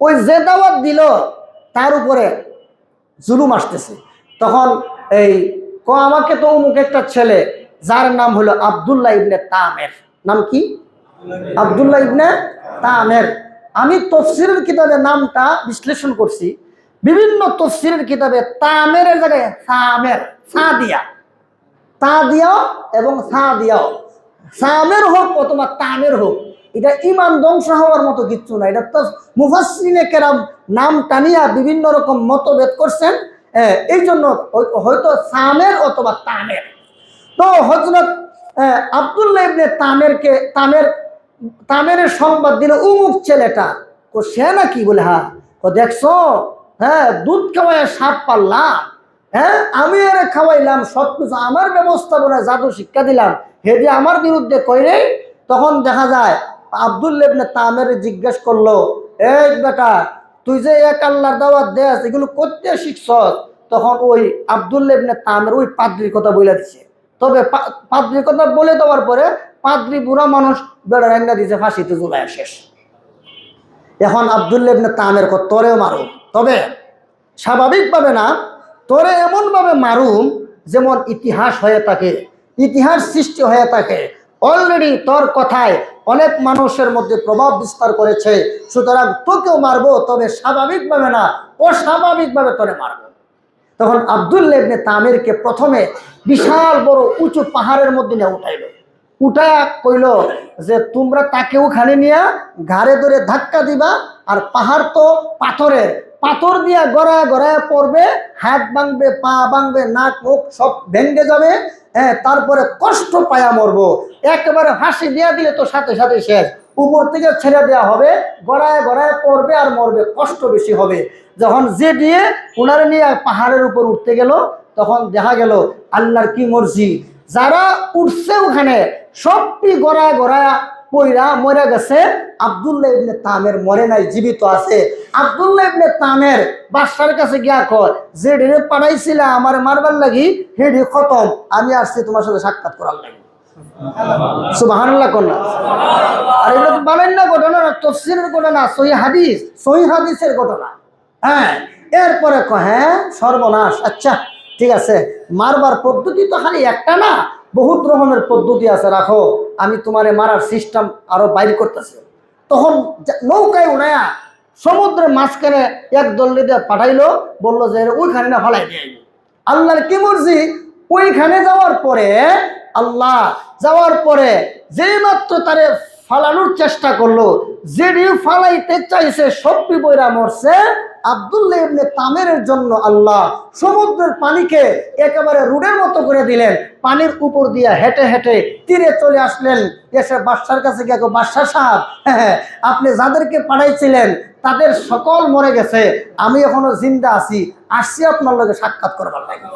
ওই যে দাওয়াত দিল তার উপরে জুলুম আসতেছে। তখন এই আমাকে তো অমুক একটা ছেলে, যার নাম হলো আব্দুল্লাহ ইবনে তামের, নাম কি? আব্দুল্লাহ ইবনে তামের। আমি তফসিরের কিতাবে নামটা বিশ্লেষণ করছি, বিভিন্ন তফসিরের কিতাবে তামেরের জায়গায় সামের, সা দিয়া, তা দিয়াও এবং সা দিয়াও, সামের হোক অথবা তামের হোক, এটা ইমান ধ্বংস হওয়ার মতো কিচ্ছু না। এটা তো মুফাসসিরিনে কেরাম নাম টানিয়া বিভিন্ন রকম মতভেদ করছেন, এই জন্য হয়তো সামের অথবা তামের। তো হযরত আব্দুল্লাহ ইবনে তামেরকে তামেরের সংবাদ দিল অমুক ছেলেটা, সে নাকি বলে, হ্যাঁ দেখছো, হ্যাঁ দুধ খাওয়ায় সাপ পারলাম, হ্যাঁ আমি আরে খাওয়াইলাম, সবকিছু আমার ব্যবস্থাপনায় জাদু শিক্ষা দিলাম, হে যে আমার বিরুদ্ধে কইরে। তখন দেখা যায় আব্দুল্লাহ ইবনে তামের জিজ্ঞেস করলো, এই বেটা, তুই যে এক আল্লাহর দাওয়াত দেস, এগুলো করতে শিখছস? তখন ওই আব্দুল্লাহ ইবনে তামের ওই পাদ্রীর কথা বলে দিছে। তবে পাদ্রীর কথা বলে দেওয়ার পরে পাদ্রী বুড়া মানুষ, বেড়া রান্না দিছে, ফাঁসিতে ঝুলায় শেষ। এখন আব্দুল্লাহ ইবনে তামের কো, তোরেও মারুম, তবে স্বাভাবিকভাবে না, তোরে এমনভাবে মারুম যেমন ইতিহাস হয়ে থাকে, ইতিহাস সৃষ্টি হয়ে থাকে। অলরেডি তোর কথায় অনেক মানুষের মধ্যে প্রভাব বিস্তার করেছে, সুতরাং তোকেও মারবো, তবে স্বাভাবিকভাবে না, অস্বাভাবিকভাবে তোরে মারবো। তখন আব্দুল্লাহ ইবনে তামিরকে প্রথমে বিশাল বড় উঁচু পাহাড়ের মধ্যে নিয়ে উঠাইল, উঠায়া কইল যে, তোমরা তাকে ওখানে নিয়ে ঘাড়ে ধরে ধাক্কা দিবা, আর পাহাড় তো পাথরের, পাথর দিয়া গড়ায় গড়ায় পড়বে, হাত ভাঙবে, পা ভাঙবে, নাক মুখ সব ভেঙে যাবে, তারপরে কষ্ট পায়া মরবো। একেবারে ফাঁসি দিয়া দিলে তো সাথে সাথে শেষ, উপর থেকে ছেড়ে দেওয়া হবে, গড়ায় গড়ায় পড়বে আর মরবে, কষ্ট বেশি হবে। যখন যে দিয়ে ওনারে নিয়ে পাহাড়ের উপর উঠতে গেল, তখন দেখা গেল আল্লাহর কি মর্জি, যারা উঠছে ওখানে সবটি গড়ায় গড়ায় পইরা মরে গেছে, আব্দুল্লাহ ইবনে তামের মরে নাই, জীবিত আছে। আব্দুল্লাহ ইবনে তামের বাদশার কাছে গিয়া কয়, যে ঢেরে পাঠাইছিলা আমার মারবার লাগি, হেডি খতম, আমি আসছি তোমার সাথে সাক্ষাৎ করার লাগি। সুবহানাল্লাহ কন্যা। আর এগুলো তো বানান না ঘটনা, না তাফসীরের ঘটনা, সহিহ হাদিসের ঘটনা। হ্যাঁ, এরপরে কয়, হ্যাঁ সর্বনাশ, আচ্ছা ঠিক আছে, মারবার পদ্ধতি তো খালি একটা না, বহুত রকমের পদ্ধতি আছে, রাখো, আমি তোমারে মারার সিস্টেম আরো বাইর করতেছি। তখন নৌকায় উড়াইয়া সমুদ্রের মাঝখানে এক দল্লিতে পাঠাইলো, বললো যে ওইখানে না ফালাই দিয়ে আল্লাহর কি মর্জি। ওইখানে যাওয়ার পরে যেই মাত্র তারে ফালানোর চেষ্টা করলো, যেটি ফালাইতে চাইছে সবটি বইরা মরছে। আব্দুল্লাহ ইবনে তামেরের জন্য আল্লাহ সমুদ্রের পানিকে একেবারে রুডের মতো করে দিলেন। পানির উপর দিয়ে হেঁটে হেঁটে তীরে চলে আসলেন। এসে বাদশার কাছে গিয়ে, বাদশা সাহেব, আপনি যাদেরকে পাঠাইছিলেন তাদের সকল মরে গেছে, আমি এখনো জিন্দা আছি, আসছি আপনার লগে সাক্ষাৎ করবার লাগে।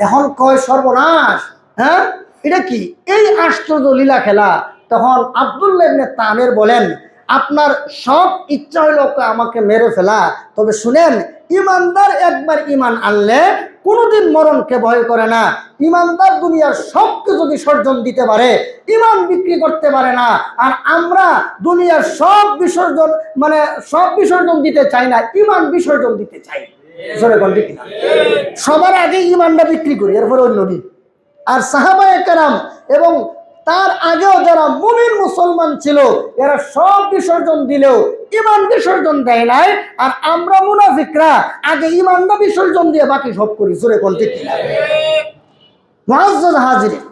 এখন কয় সর্বনাশ, হ্যাঁ এটা কি এই আশ্চর্য লীলা খেলা। তখন আব্দুল্লাহ ইবনে তামের বলেন, আপনার সব ইচ্ছা হইল আমাকে মেরে ফেলা, তবে শুনেন, ইমানদার একবার ইমান আনলে কোনোদিন মরণকে ভয় করে না। ইমানদার দুনিয়ার সব কিছু বিসর্জন দিতে পারে, ইমান বিক্রি করতে পারে না। আর আমরা দুনিয়ার সব বিসর্জন দিতে চাই না, ইমান বিসর্জন দিতে চাই। সবার আগে ইমানটা বিক্রি করি, এরপরে অন্য দিন। আর সাহাবায়ে কেরাম এবং তার আগেও যারা মুমিন মুসলমান ছিল, এরা সব বিসর্জন দিলেও ইমান বিসর্জন দেয় নাই। আর আমরা মুনাফিকরা আগে ইমানটা বিসর্জন দিয়ে বাকি সব করি। জোরে কোন ঠিক কিনা? মুআজ্জাজ হাজিরিন,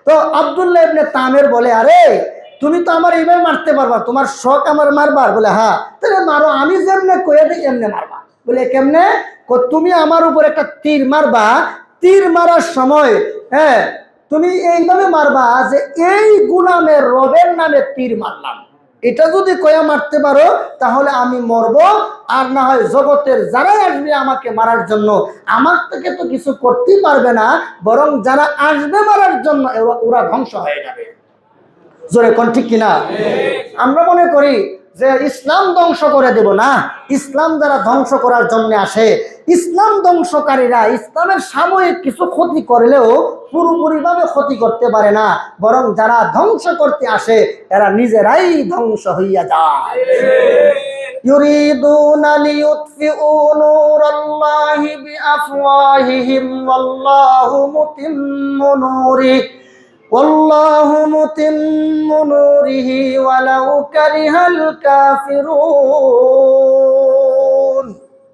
তো আব্দুল্লাহ ইবনে তামের বলে, আরে তুমি তো আমার এইভাবে মারতে পারবা, তোমার শখ আমার মারবার? বলে হ্যাঁ। তাহলে মারো, আমি যেমনে কয়ে দিই এমনে মারবা। বলে কেমনে? তুমি আমার উপর একটা তীর মারবা, তীর মারার সময় তুমি এইভাবে মারবা যে এই গুলামের রবের নামে তীর মারলাম। এটা যদি কয়া মারতে পারো তাহলে আমি মরব, আর না হয় জগতের যারাই আসবে আমাকে মারার জন্য, আমার থেকে তো কিছু করতেই পারবে না, বরং যারা আসবে মারার জন্য ওরা ধ্বংস হয়ে যাবে। জোরে কোন ঠিক কিনা? আমরা মনে করি যে ইসলাম ধ্বংস করে দেব না। ইসলাম যারা ধ্বংস করার জন্য আসে, ইসলাম ধ্বংসকারীরা ইসলামের সাময়িক কিছু ক্ষতি করলেও পুরোপুরিভাবে ক্ষতি করতে পারে না, বরং যারা ধ্বংস করতে আসে এরা নিজেরাই ধ্বংস হইয়া যায়। ইউরিদুনা লিইউতফিউ নূরাল্লাহি বিআফওয়াহিহিম ওয়াল্লাহু মুতিম্মু নূরিহি ওয়াল্লাহু মুতিম্মু নূরিহি ওয়ালাউ কারিহাল কাফিরুন।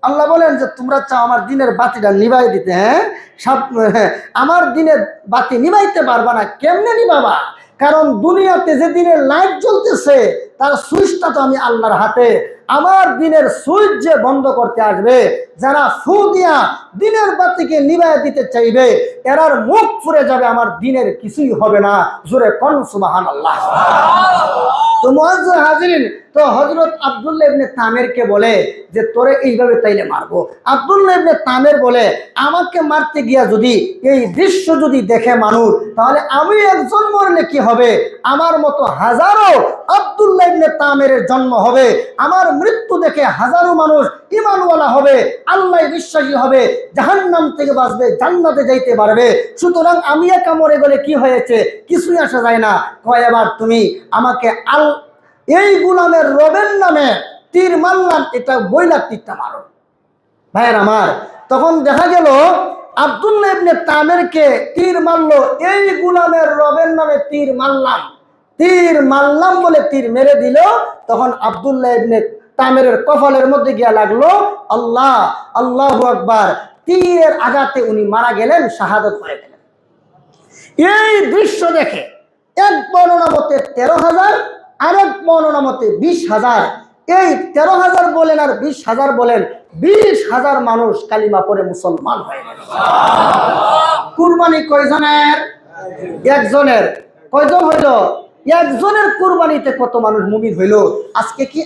আল্লাহ বলেন যে তোমরা চাও আমার দিনের বাতিটা নিভাই দিতে, আমার দিনের বাতি নিভাইতে পারবা না। কেমনে নিভাবা? কারণ দুনিয়াতে যে দিনের লাইট জ্বলতেছে তার সুইচটা তো আমি আল্লাহর হাতে। আমার দিনের সুইচ যে বন্ধ করতে আসবে, যারা ফু দিয়া দিনের বাতিকে নিভাই দিতে চাইবে, এরার মুখ ফুরে যাবে, আমার দিনের কিছুই হবে না। জোরে কোন সুবহানাল্লাহ। তো মুআজ্জাজ হাজিরিন, তো হযরত আব্দুল্লাহ ইবনে তামেরকে বলে যে তোরে এইভাবে তাইলে মারবো। আব্দুল্লাহ ইবনে তামের বলে, আমাকে মারতে গিয়া যদি এই দৃশ্য যদি দেখে মানুষ, তাহলে আমি একজন মরলে কি হবে, আমার মতো হাজারো আব্দুল্লাহ ইবনে তামের জন্ম হবে। আমার মৃত্যু দেখে হাজারো মানুষ ঈমানওয়ালা হবে, আল্লাহ বিশ্বাসী হবে, জাহান্নাম থেকে বাঁচবে, জান্নাতে যাইতে পারবে। সুতরাং আমি একা মরে গেলে কি হয়েছে, কিছুই আসা যায় না। কয় এবার তুমি আমাকে এই গুলামের রবের নামে তীর মারলাম, এটা বইলা তীরটা মারো। ভাইয়ের আমার, তখন দেখা গেল আব্দুল্লাহ ইবনে তামেরকে তীর মারলো, এই গুলামের রবের নামে তীর মারলাম বলে তীর মেরে দিল। তখন আব্দুল্লাহ ইবনে তামেরের কপালের মধ্যে গিয়া লাগলো আল্লাহ, আল্লাহু আকবার। তীরের আঘাতে উনি মারা গেলেন, শাহাদত হয়ে গেলেন। এই দৃশ্য দেখে এক বর্ণনা মতে 13,000, আরেক বর্ণনা মতে 20,000, এই 13,000 বলেন আর 20,000 বলেন, 20,000 মানুষ কালিমা পড়ে মুসলমান হয়ে গেল। কুরবানি কয়জনের? একজনের। কয়জন হইল? একজনের কুরবানিতে কত মানুষ মুমিন হইল। আজকে কি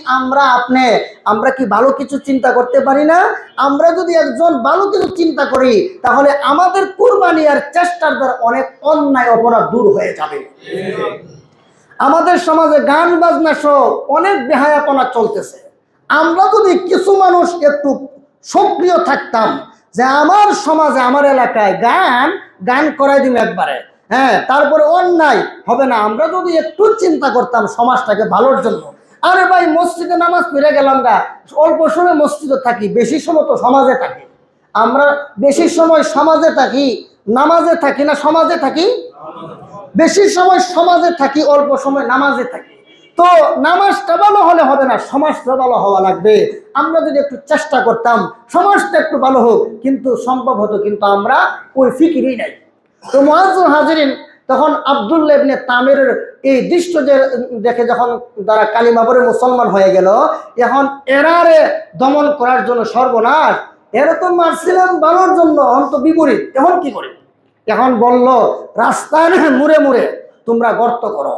আমরা কি ভালো কিছু চিন্তা করতে পারি না? আমরা যদি একজন ভালো কিছু চিন্তা করি তাহলে আমাদের কুরবানি আর চেষ্টার দ্বারা অনেক অন্যায় অপরাধ দূর হয়ে যাবে। আমাদের সমাজে গান বাজনা সহ অনেক বেহায়াপনা চলতেছে। আমরা যদি কিছু মানুষ একটু সক্রিয় থাকতাম যে আমার সমাজে আমার এলাকায় গান করাই দিন একবারে, তারপরে অন্যায় হবে না। আমরা যদি একটু চিন্তা করতাম সমাজটাকে ভালোর জন্য। আরে ভাই, মসজিদে নামাজ পড়ে গেলাম গা, অল্প সময় মসজিদে থাকি, বেশি সময় তো সমাজে থাকি। আমরা বেশি সময় সমাজে থাকি, নামাজে থাকি না সমাজে থাকি? বেশি সময় সমাজে থাকি, অল্প সময় নামাজে থাকি। তো নামাজটা ভালো হলে হবে না, সমাজটা ভালো হওয়া লাগবে। আমরা যদি একটু চেষ্টা করতাম সমাজটা একটু ভালো হোক, কিন্তু সম্ভব হতো, কিন্তু আমরা ওই ফিকিরই নাই। তো মুআজ্জিন হাজিরিন, তখন আব্দুল্লাহ ইবনে তামিরের এই দৃশ্য যে দেখে যখন তারা কালিমা পড়ে মুসলমান হয়ে গেল, এখন এরারে দমন করার জন্য সর্বনাশ, এরা তো মারছিলাম ভালোর জন্য, এখন তো বিপরীত, এখন কি করে? এখন বলল রাস্তার মুড়ে মুড়ে তোমরা গর্ত করো,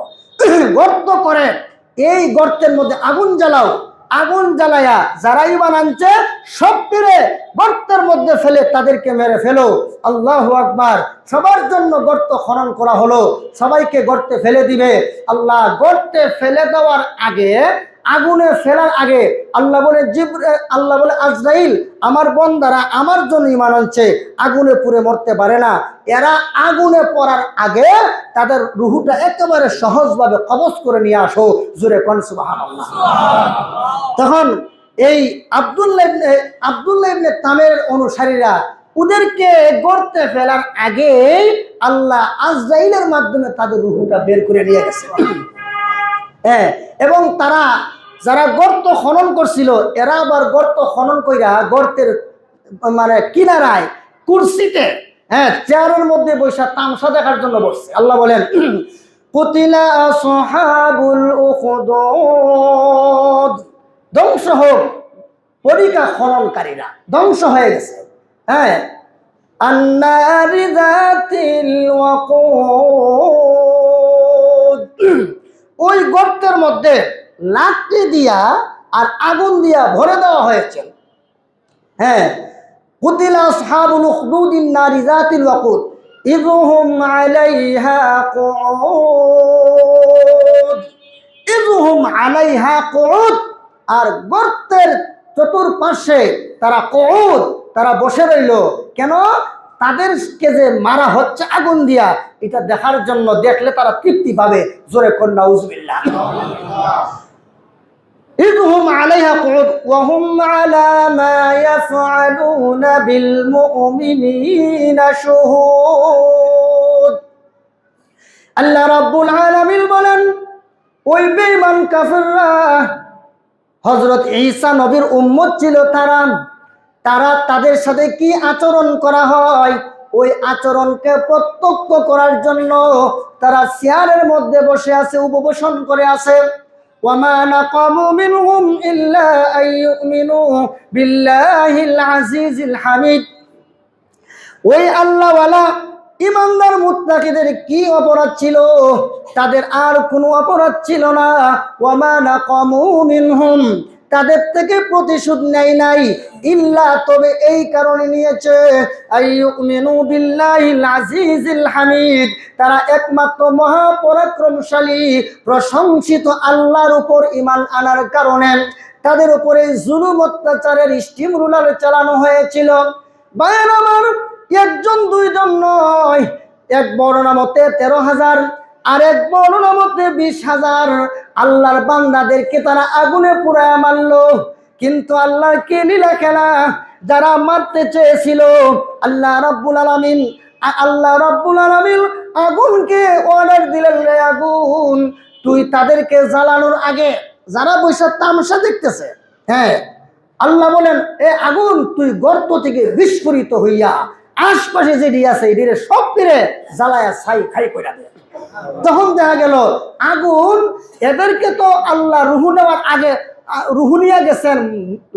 গর্ত করে এই গর্তের মধ্যে আগুন জ্বালাও, আগুন জ্বালায়া যারা ঈমান আনছে সব ফিরে গর্তের মধ্যে ফেলে তাদেরকে মেরে ফেলো। আল্লাহু আকবার। সবার জন্য গর্ত খনন করা হলো, সবাইকে গর্তে ফেলে দিবে। আল্লাহ গর্তে ফেলে দেওয়ার আগে, আগুনে ফেলার আগে আল্লাহ বলে আজরাইল, আমার বন্দারা আমার জন্য ঈমান আনছে, আগুনে পুড়ে মরতে পারে না, এরা আগুনে পড়ার আগে তাদের রুহুটা একেবারে সহজভাবে কবজ করে নিয়ে আসো। জোরে কোন সুবহানাল্লাহ। তখন এই আব্দুল্লাহ ইবনে তামিরের অনুসারীরা ওদেরকে গর্তে ফেলার আগে আল্লাহ আজরাইলের মাধ্যমে তাদের রুহুটা বের করে নিয়ে গেছে। হ্যাঁ, এবং তারা যারা গর্ত খনন করছিল, এরা আবার গর্ত খনন কইরা গর্তের মানে কিনারায় কুরসিতে, হ্যাঁ, চেয়ারের মধ্যে বসে তামসা দেখার জন্য বসছে। আল্লাহ বলেন কুতিলা আসহাবুল উখদুদ, ধ্বংস হোক পরিকা খননকারীরা, ধ্বংস হয়ে গেছে। হ্যাঁ, আন্নারি যাতিল ওয়াকুদ, ওই গর্তের মধ্যে লাকড়ি দিয়া আর আগুন দিয়া ভরে দেওয়া হয়েছে। হ্যাঁ, কুতিলা আসহাবুল উখদুদিন নারি যাতিল ওয়াকুদ ইযহুম আলাইহা কুউদ, ইযহুম আলাইহা কুউদ, আর গর্তের চতুর্পাশে তারা কুউদ, তারা বসে রইল। কেন? তাদেরকে যে মারা হচ্ছে আগুন দিয়া, এটা দেখার জন্য, দেখলে তারা তৃপ্তি পাবে। জোরে কোন নাউজুবিল্লাহ। ইযহুম আলাইহা কুউদ ওয়া হুম আলা মা ইয়াফআলুনা বিল মুমিনিনা শুহুদ। আল্লাহ রাব্বুল আলামিন বলেন, ওই বেঈমান কাফিররা, হযরত ঈসা নবীর উম্মত ছিল তারা তাদের সাথে কি আচরণ করা হয়, ওই আচরণকে প্রত্যক্ষ করার জন্য তারা চেয়ারের মধ্যে বসে আছে, উপবেশন করে আছে। ওয়ামা নাকামু মিনহুম ইল্লা আইয়ুমিনু বিল্লাহিল আজিজিল হামিদ। ওই আল্লাহওয়ালা ইমানদার মুত্তাকিদের কি অপরাধ ছিল? তাদের আর কোনো অপরাধ ছিল না। ওয়ামা নাকামু মিনহুম, তাদের থেকে প্রতিশোধ নেয় নাই, ইল্লা, তবে এই কারণে নিয়েছে, আইয়ুমিনু বিল্লাহিল আজিজিল হামিদ, তারা একমাত্র মহাপরাক্রমশালী প্রশংসিত আল্লাহর উপর ঈমান আনার কারণে তাদের উপরে জুলুম অত্যাচারের স্টিম রুলার চালানো হয়েছিল। ভাইয়ের আমার, একজন দুইজন নয়, এক বর্ণনা মতে 13,000, আর এক বর্ণনা মতে 20,000 আল্লাহর বান্দাদেরকে তারা আগুনে পুড়ায় মারলো। কিন্তু আল্লাহর কি লীলা খেলা, যারা মারতে চেয়েছিল আল্লাহ রাব্বুল আলামিন আগুনকে অর্ডার দিলেন, রে আগুন, তুই তাদেরকে জ্বালানোর আগে, যারা বৈশাখ তামসা দেখতেছে, হ্যাঁ, আল্লাহ বলেন, এ আগুন তুই গর্ত থেকে বিস্ফোরিত হইয়া আশপাশে যেটি আছে এটিরে সব ফিরে জ্বালায়া ছাই খাই করে দে। তখন দেখা গেল আগুন, এদেরকে তো আল্লাহ রুহু নেওয়ার আগে রুহু নিয়ে গেছেন,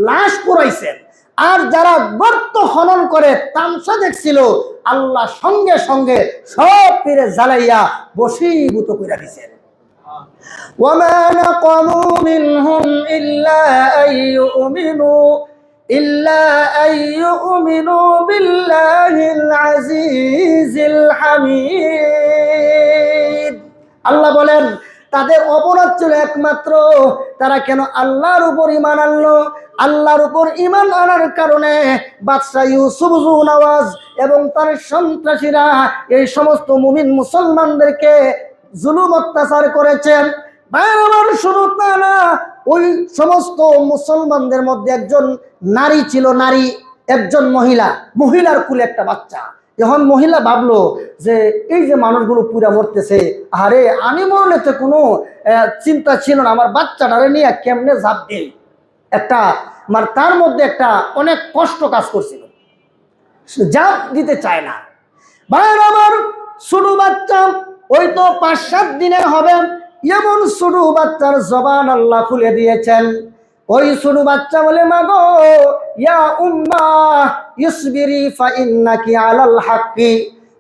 লাশ পুরাইছেন, আর যারা গর্ত খনন করে তামসা দেখছিল আল্লাহ সঙ্গে সঙ্গে সব ফিরে জ্বালাইয়া বশীভূত করে দিছেন। ওয়ামা নাকামু মিনহুম ইল্লা আইয়ুমিনু বিল্লাহিল আজিজিল হামিদ। আল্লাহ বলেন, তাদের অপরাধ ছিল একমাত্র তারা কেন আল্লাহর উপর ঈমান আনলো। আল্লাহর উপর ঈমান আনার কারণে বাদশা ইউসুফ জুনওয়াজ এবং তার সন্ত্রাসীরা এই সমস্ত মুমিন মুসলমানদেরকে জুলুম অত্যাচার করেছেন। বাইরে শুরু না, ওই সমস্ত মুসলমানদের মধ্যে একজন নারী ছিল, একজন মহিলার কুলে একটা বাচ্চা, এখন মহিলা ভাবলো যে এই যে মানুষগুলো পুরা মরতেছে, আরে আমি মরলে তো কোনো চিন্তা ছিল না, আমার বাচ্চাটারে নিয়ে কেমনে ঝাঁপ দিই, একটা মানে তার মধ্যে একটা অনেক কষ্ট কাজ করছিল, ঝাঁপ দিতে চায় না। ভাইয়ের আমার, ছোট বাচ্চা ওই তো 5-7 দিনের হবে, এমন ছোট বাচ্চার জবান আল্লাহ খুলে দিয়েছেন। ওই ছোট বাচ্চা বলে, মা গো ইয়া উম্মা ইসবিরি ফা ইন্নাকি আলাল হাক্কি।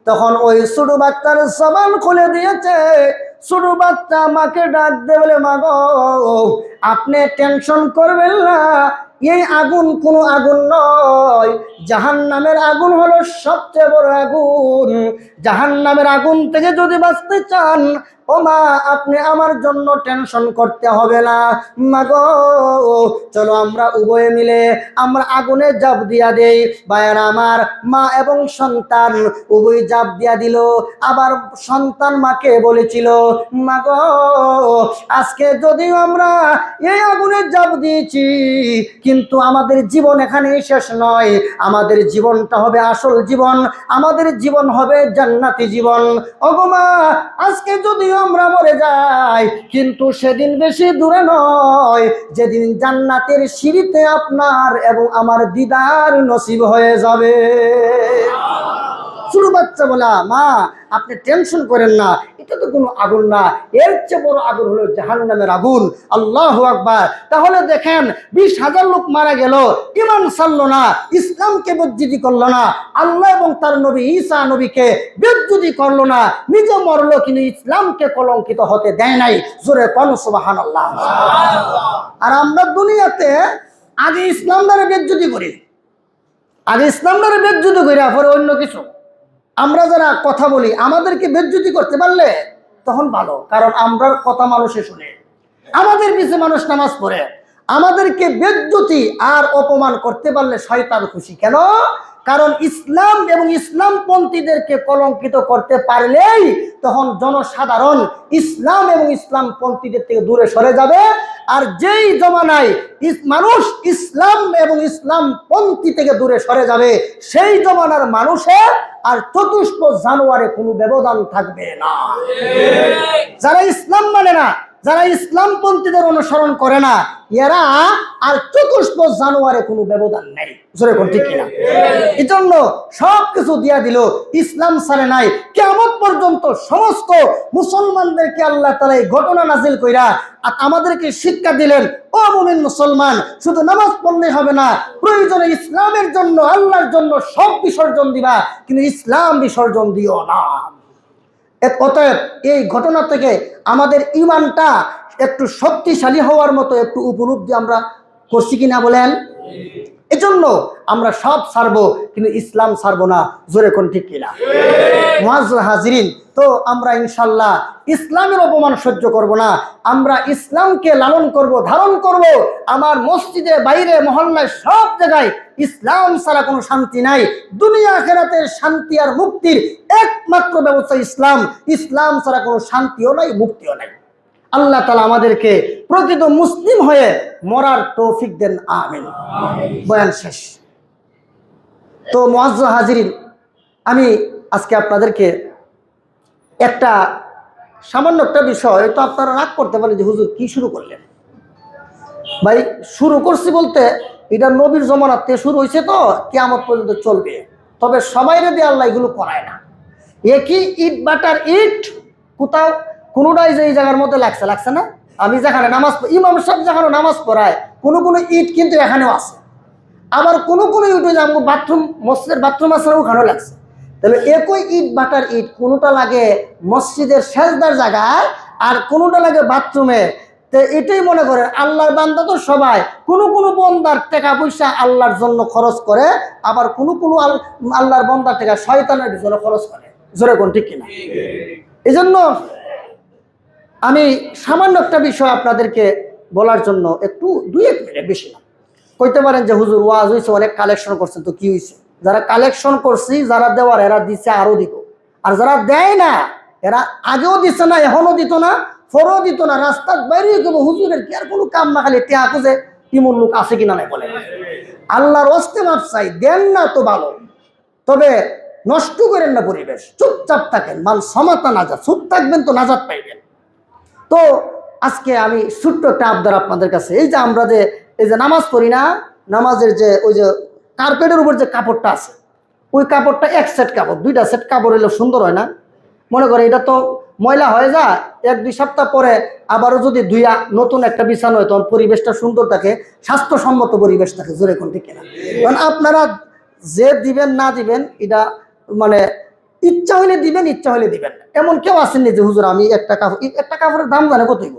তখন ওই ছোট বাচ্চার জবান খুলে দিয়েছে। ছোট বাচ্চা মাকে ডাক দে বলে, মা গো আপনি টেনশন করবেন না, এই আগুন কোনো আগুন নয়, জাহান্নামের আগুন হলো সবচেয়ে বড় আগুন। জাহান্নামের আগুন থেকে যদি বাঁচতে চান, ও মা আপনি আমার জন্য টেনশন করতে হবে না। মা গো চলো আমরা উভয়ে মিলে আমরা আগুনে জাপ দিয়া দেই। ভাইয়েরা আমার, মা এবং সন্তান উভয় জাপ দিয়া দিল। আবার সন্তান মাকে বলেছিল, মা গো আজকে যদিও আমরা এই আগুনে জাপ দিয়েছি, কিন্তু আমাদের জীবন এখানেই শেষ নয়, আমাদের জীবনটা হবে আসল জীবন, আমাদের জীবন হবে জান্নাতি জীবন। ওগো মা আজকে যদিও আমরা মরে যাই, কিন্তু সেদিন বেশি দূরে নয় যেদিন জান্নাতের সিঁড়িতে আপনার এবং আমার দিদার নসিব হয়ে যাবে। ছোট বাচ্চা বলা, মা আপনি টেনশন করেন না, এটা তো কোনো আগুন না, এর চেয়ে বড় আগুন হলো জাহান্নামের আগুন। আল্লাহু আকবার। তাহলে দেখেন 20,000 লোক মারা গেল, ঈমান ছাড়লো না, ইসলামকে বেজ্জতি করলো না, আল্লাহ এবং তার নবী ঈসা নবীকে বেজ্জতি করলো না, নিজে মরলো কিন্তু ইসলামকে কলঙ্কিত হতে দেয় নাই। জোরে কোন সুবহানাল্লাহ। আর আমরা দুনিয়াতে আগে ইসলাম দ্বারা বেজ্জতি করি, আগে ইসলাম দ্বারা বেজ্জতি করি, পরে অন্য কিছু। আমরা যারা কথা বলি, আমাদেরকে বেজ্জতি করতে পারলে তখন ভালো, কারণ আমরার কথা মানুষে শুনে, আমাদের পিছে মানুষ নামাজ পড়ে। আমাদেরকে বেজ্জতি আর অপমান করতে পারলে শয়তান খুশি। কেন? কারণ ইসলাম এবং ইসলামপন্থীদেরকে কলঙ্কিত করতে পারলেই তখন জনসাধারণ ইসলাম এবং ইসলামপন্থীদের থেকে দূরে সরে যাবে। আর যেই জমানায় মানুষ ইসলাম এবং ইসলামপন্থী থেকে দূরে সরে যাবে, সেই জমানার মানুষের আর চতুষ্প জানোয়ারে কোনো ব্যবধান থাকবে না। যারা ইসলাম মানে না, যারা ইসলামপন্থীদের অনুসরণ করে না, এরা আর চতুষ্প জানোয়ারে কোনো ব্যবধান নেই। জোরে কোন ঠিক কিনা? এই জন্য সবকিছু দিয়া দিল, ইসলাম ছাড়ে নাই। কিয়ামত পর্যন্ত সমস্ত মুসলমানদেরকে আল্লাহ তাআলা এই ঘটনা নাজিল কইরা আমাদেরকে শিক্ষা দিলেন, ও মুমিন মুসলমান, শুধু নামাজ পড়লে হবে না, প্রয়োজনে ইসলামের জন্য আল্লাহর জন্য সব বিসর্জন দিবা, কিন্তু ইসলাম বিসর্জন দিও না। অতএব এই ঘটনা থেকে আমাদের ঈমানটা একটু শক্তিশালী হওয়ার মতো একটু উপলব্ধি আমরা করছি কিনা বলেন? এজন্য আমরা সব ছাড়বো, কিন্তু ইসলাম ছাড়বো না। জোরে কোন ঠিক কিনা? মুআজ্জাজ হাজিরিন, তো আমরা ইনশাল্লাহ ইসলামের অপমান সহ্য করব না। আমরা ইসলামকে লালন করব, ধারণ করব। আমার মসজিদে, বাইরে, মহল্লায়, সব জায়গায় ইসলাম ছাড়া কোনো শান্তি নাই। দুনিয়া আখিরাতের শান্তি আর মুক্তির একমাত্র ব্যবস্থা ইসলাম। ইসলাম ছাড়া কোনো শান্তিও নাই, মুক্তিও নাই। আল্লাহ তাআলা আমাদেরকে প্রকৃত মুসলিম হয়ে মরার তৌফিক দেন, আমিন। বয়ান শেষ। তো মুআজ্জাজ হাজিরিন, আমি আজকে আপনাদেরকে একটা সামান্য একটা বিষয়, তো আপনারা রাগ করতে পারেন যে হুজুর কি শুরু করলেন। ভাই শুরু করছি বলতে এটা নবীর জমানাতে শুরু হয়েছে, তো কিয়ামত পর্যন্ত চলবে। তবে সবাইরে দিয়ে আল্লাহ এগুলো করায় না। একই ইট বাটার ইট কোথাও কোনোটাই যে এই জায়গার মধ্যে লাগছে না। আমি যেখানে নামাজ, ইমাম সাহেব যেখানে নামাজ পড়ায়, কোনো ইট কিন্তু এখানেও আছে। আবার কোনো ইটে যেমন বাথরুম, মসজিদের বাথরুম আছে, ওখানেও লাগছে। তাহলে একই ইট বাটার ইট, কোনোটা লাগে মসজিদের সেজদার জায়গায় আর কোনোটা লাগে বাথরুমে। তো এটাই মনে করে আল্লাহর বান্দা তো সবাই, কোনো বন্দার টাকা পয়সা আল্লাহর জন্য খরচ করে, আবার কোনো আল্লাহর বান্দার টাকা শয়তানের জন্য খরচ করে। জোরে কোন ঠিক কিনা? এই জন্য আমি সামান্য একটা বিষয় আপনাদেরকে বলার জন্য একটু 2-1 মিনিট, বেশি না। কইতে পারেন যে হুজুর ওয়াজ হয়েছে, অনেক কালেকশন করছেন, তো কি হয়েছে? যারা কালেকশন করছি, যারা দেওয়ার এরা দিচ্ছে, আরো দিব। আর যারা দেয় না, এরা আগেও দিচ্ছে না, এখনো দিত না, পরেও দিত না, রাস্তার বাইরে গেবো, হুজুরের কি আর কোনো কাম না, খালি টেয়া খুঁজে ইমন লোক আছে কিনা নাই বলে। আল্লাহর ওয়াস্তে মাফ চাই, দেন না তো ভালো। তবে নষ্ট করেন না পরিবেশ, চুপচাপ থাকেন, মান সমাতা নাজাত, চুপ থাকবেন তো নাজাত পাইবেন। তো আজকে আমি ছোট্ট একটা আবদার আপনাদের কাছে, এই যে আমরা যে এই যে নামাজ পড়ি না, নামাজের যে ওই যে কার্পেটের উপর যে কাপড়টা আছে, ওই কাপড়টা এক সেট কাপড়, দুইটা সেট কাপড় হলে সুন্দর হয় না? মনে করে এটা তো ময়লা হয়ে যায়, 1-2 সপ্তাহ পরে আবারও যদি ধুইয়া নতুন একটা বিছানো হয় তখন পরিবেশটা সুন্দর থাকে, স্বাস্থ্যসম্মত পরিবেশ থাকে। জোরে কোন ঠিক কিনা? কারণ আপনারা যে দিবেন না দিবেন এটা মানে ইচ্ছা হইলে দিবেন, ইচ্ছা হইলে দিবেন। এমন কেউ আসেননি যে হুজুর আমি একটা কাপড়ের দাম জানে কত হইব?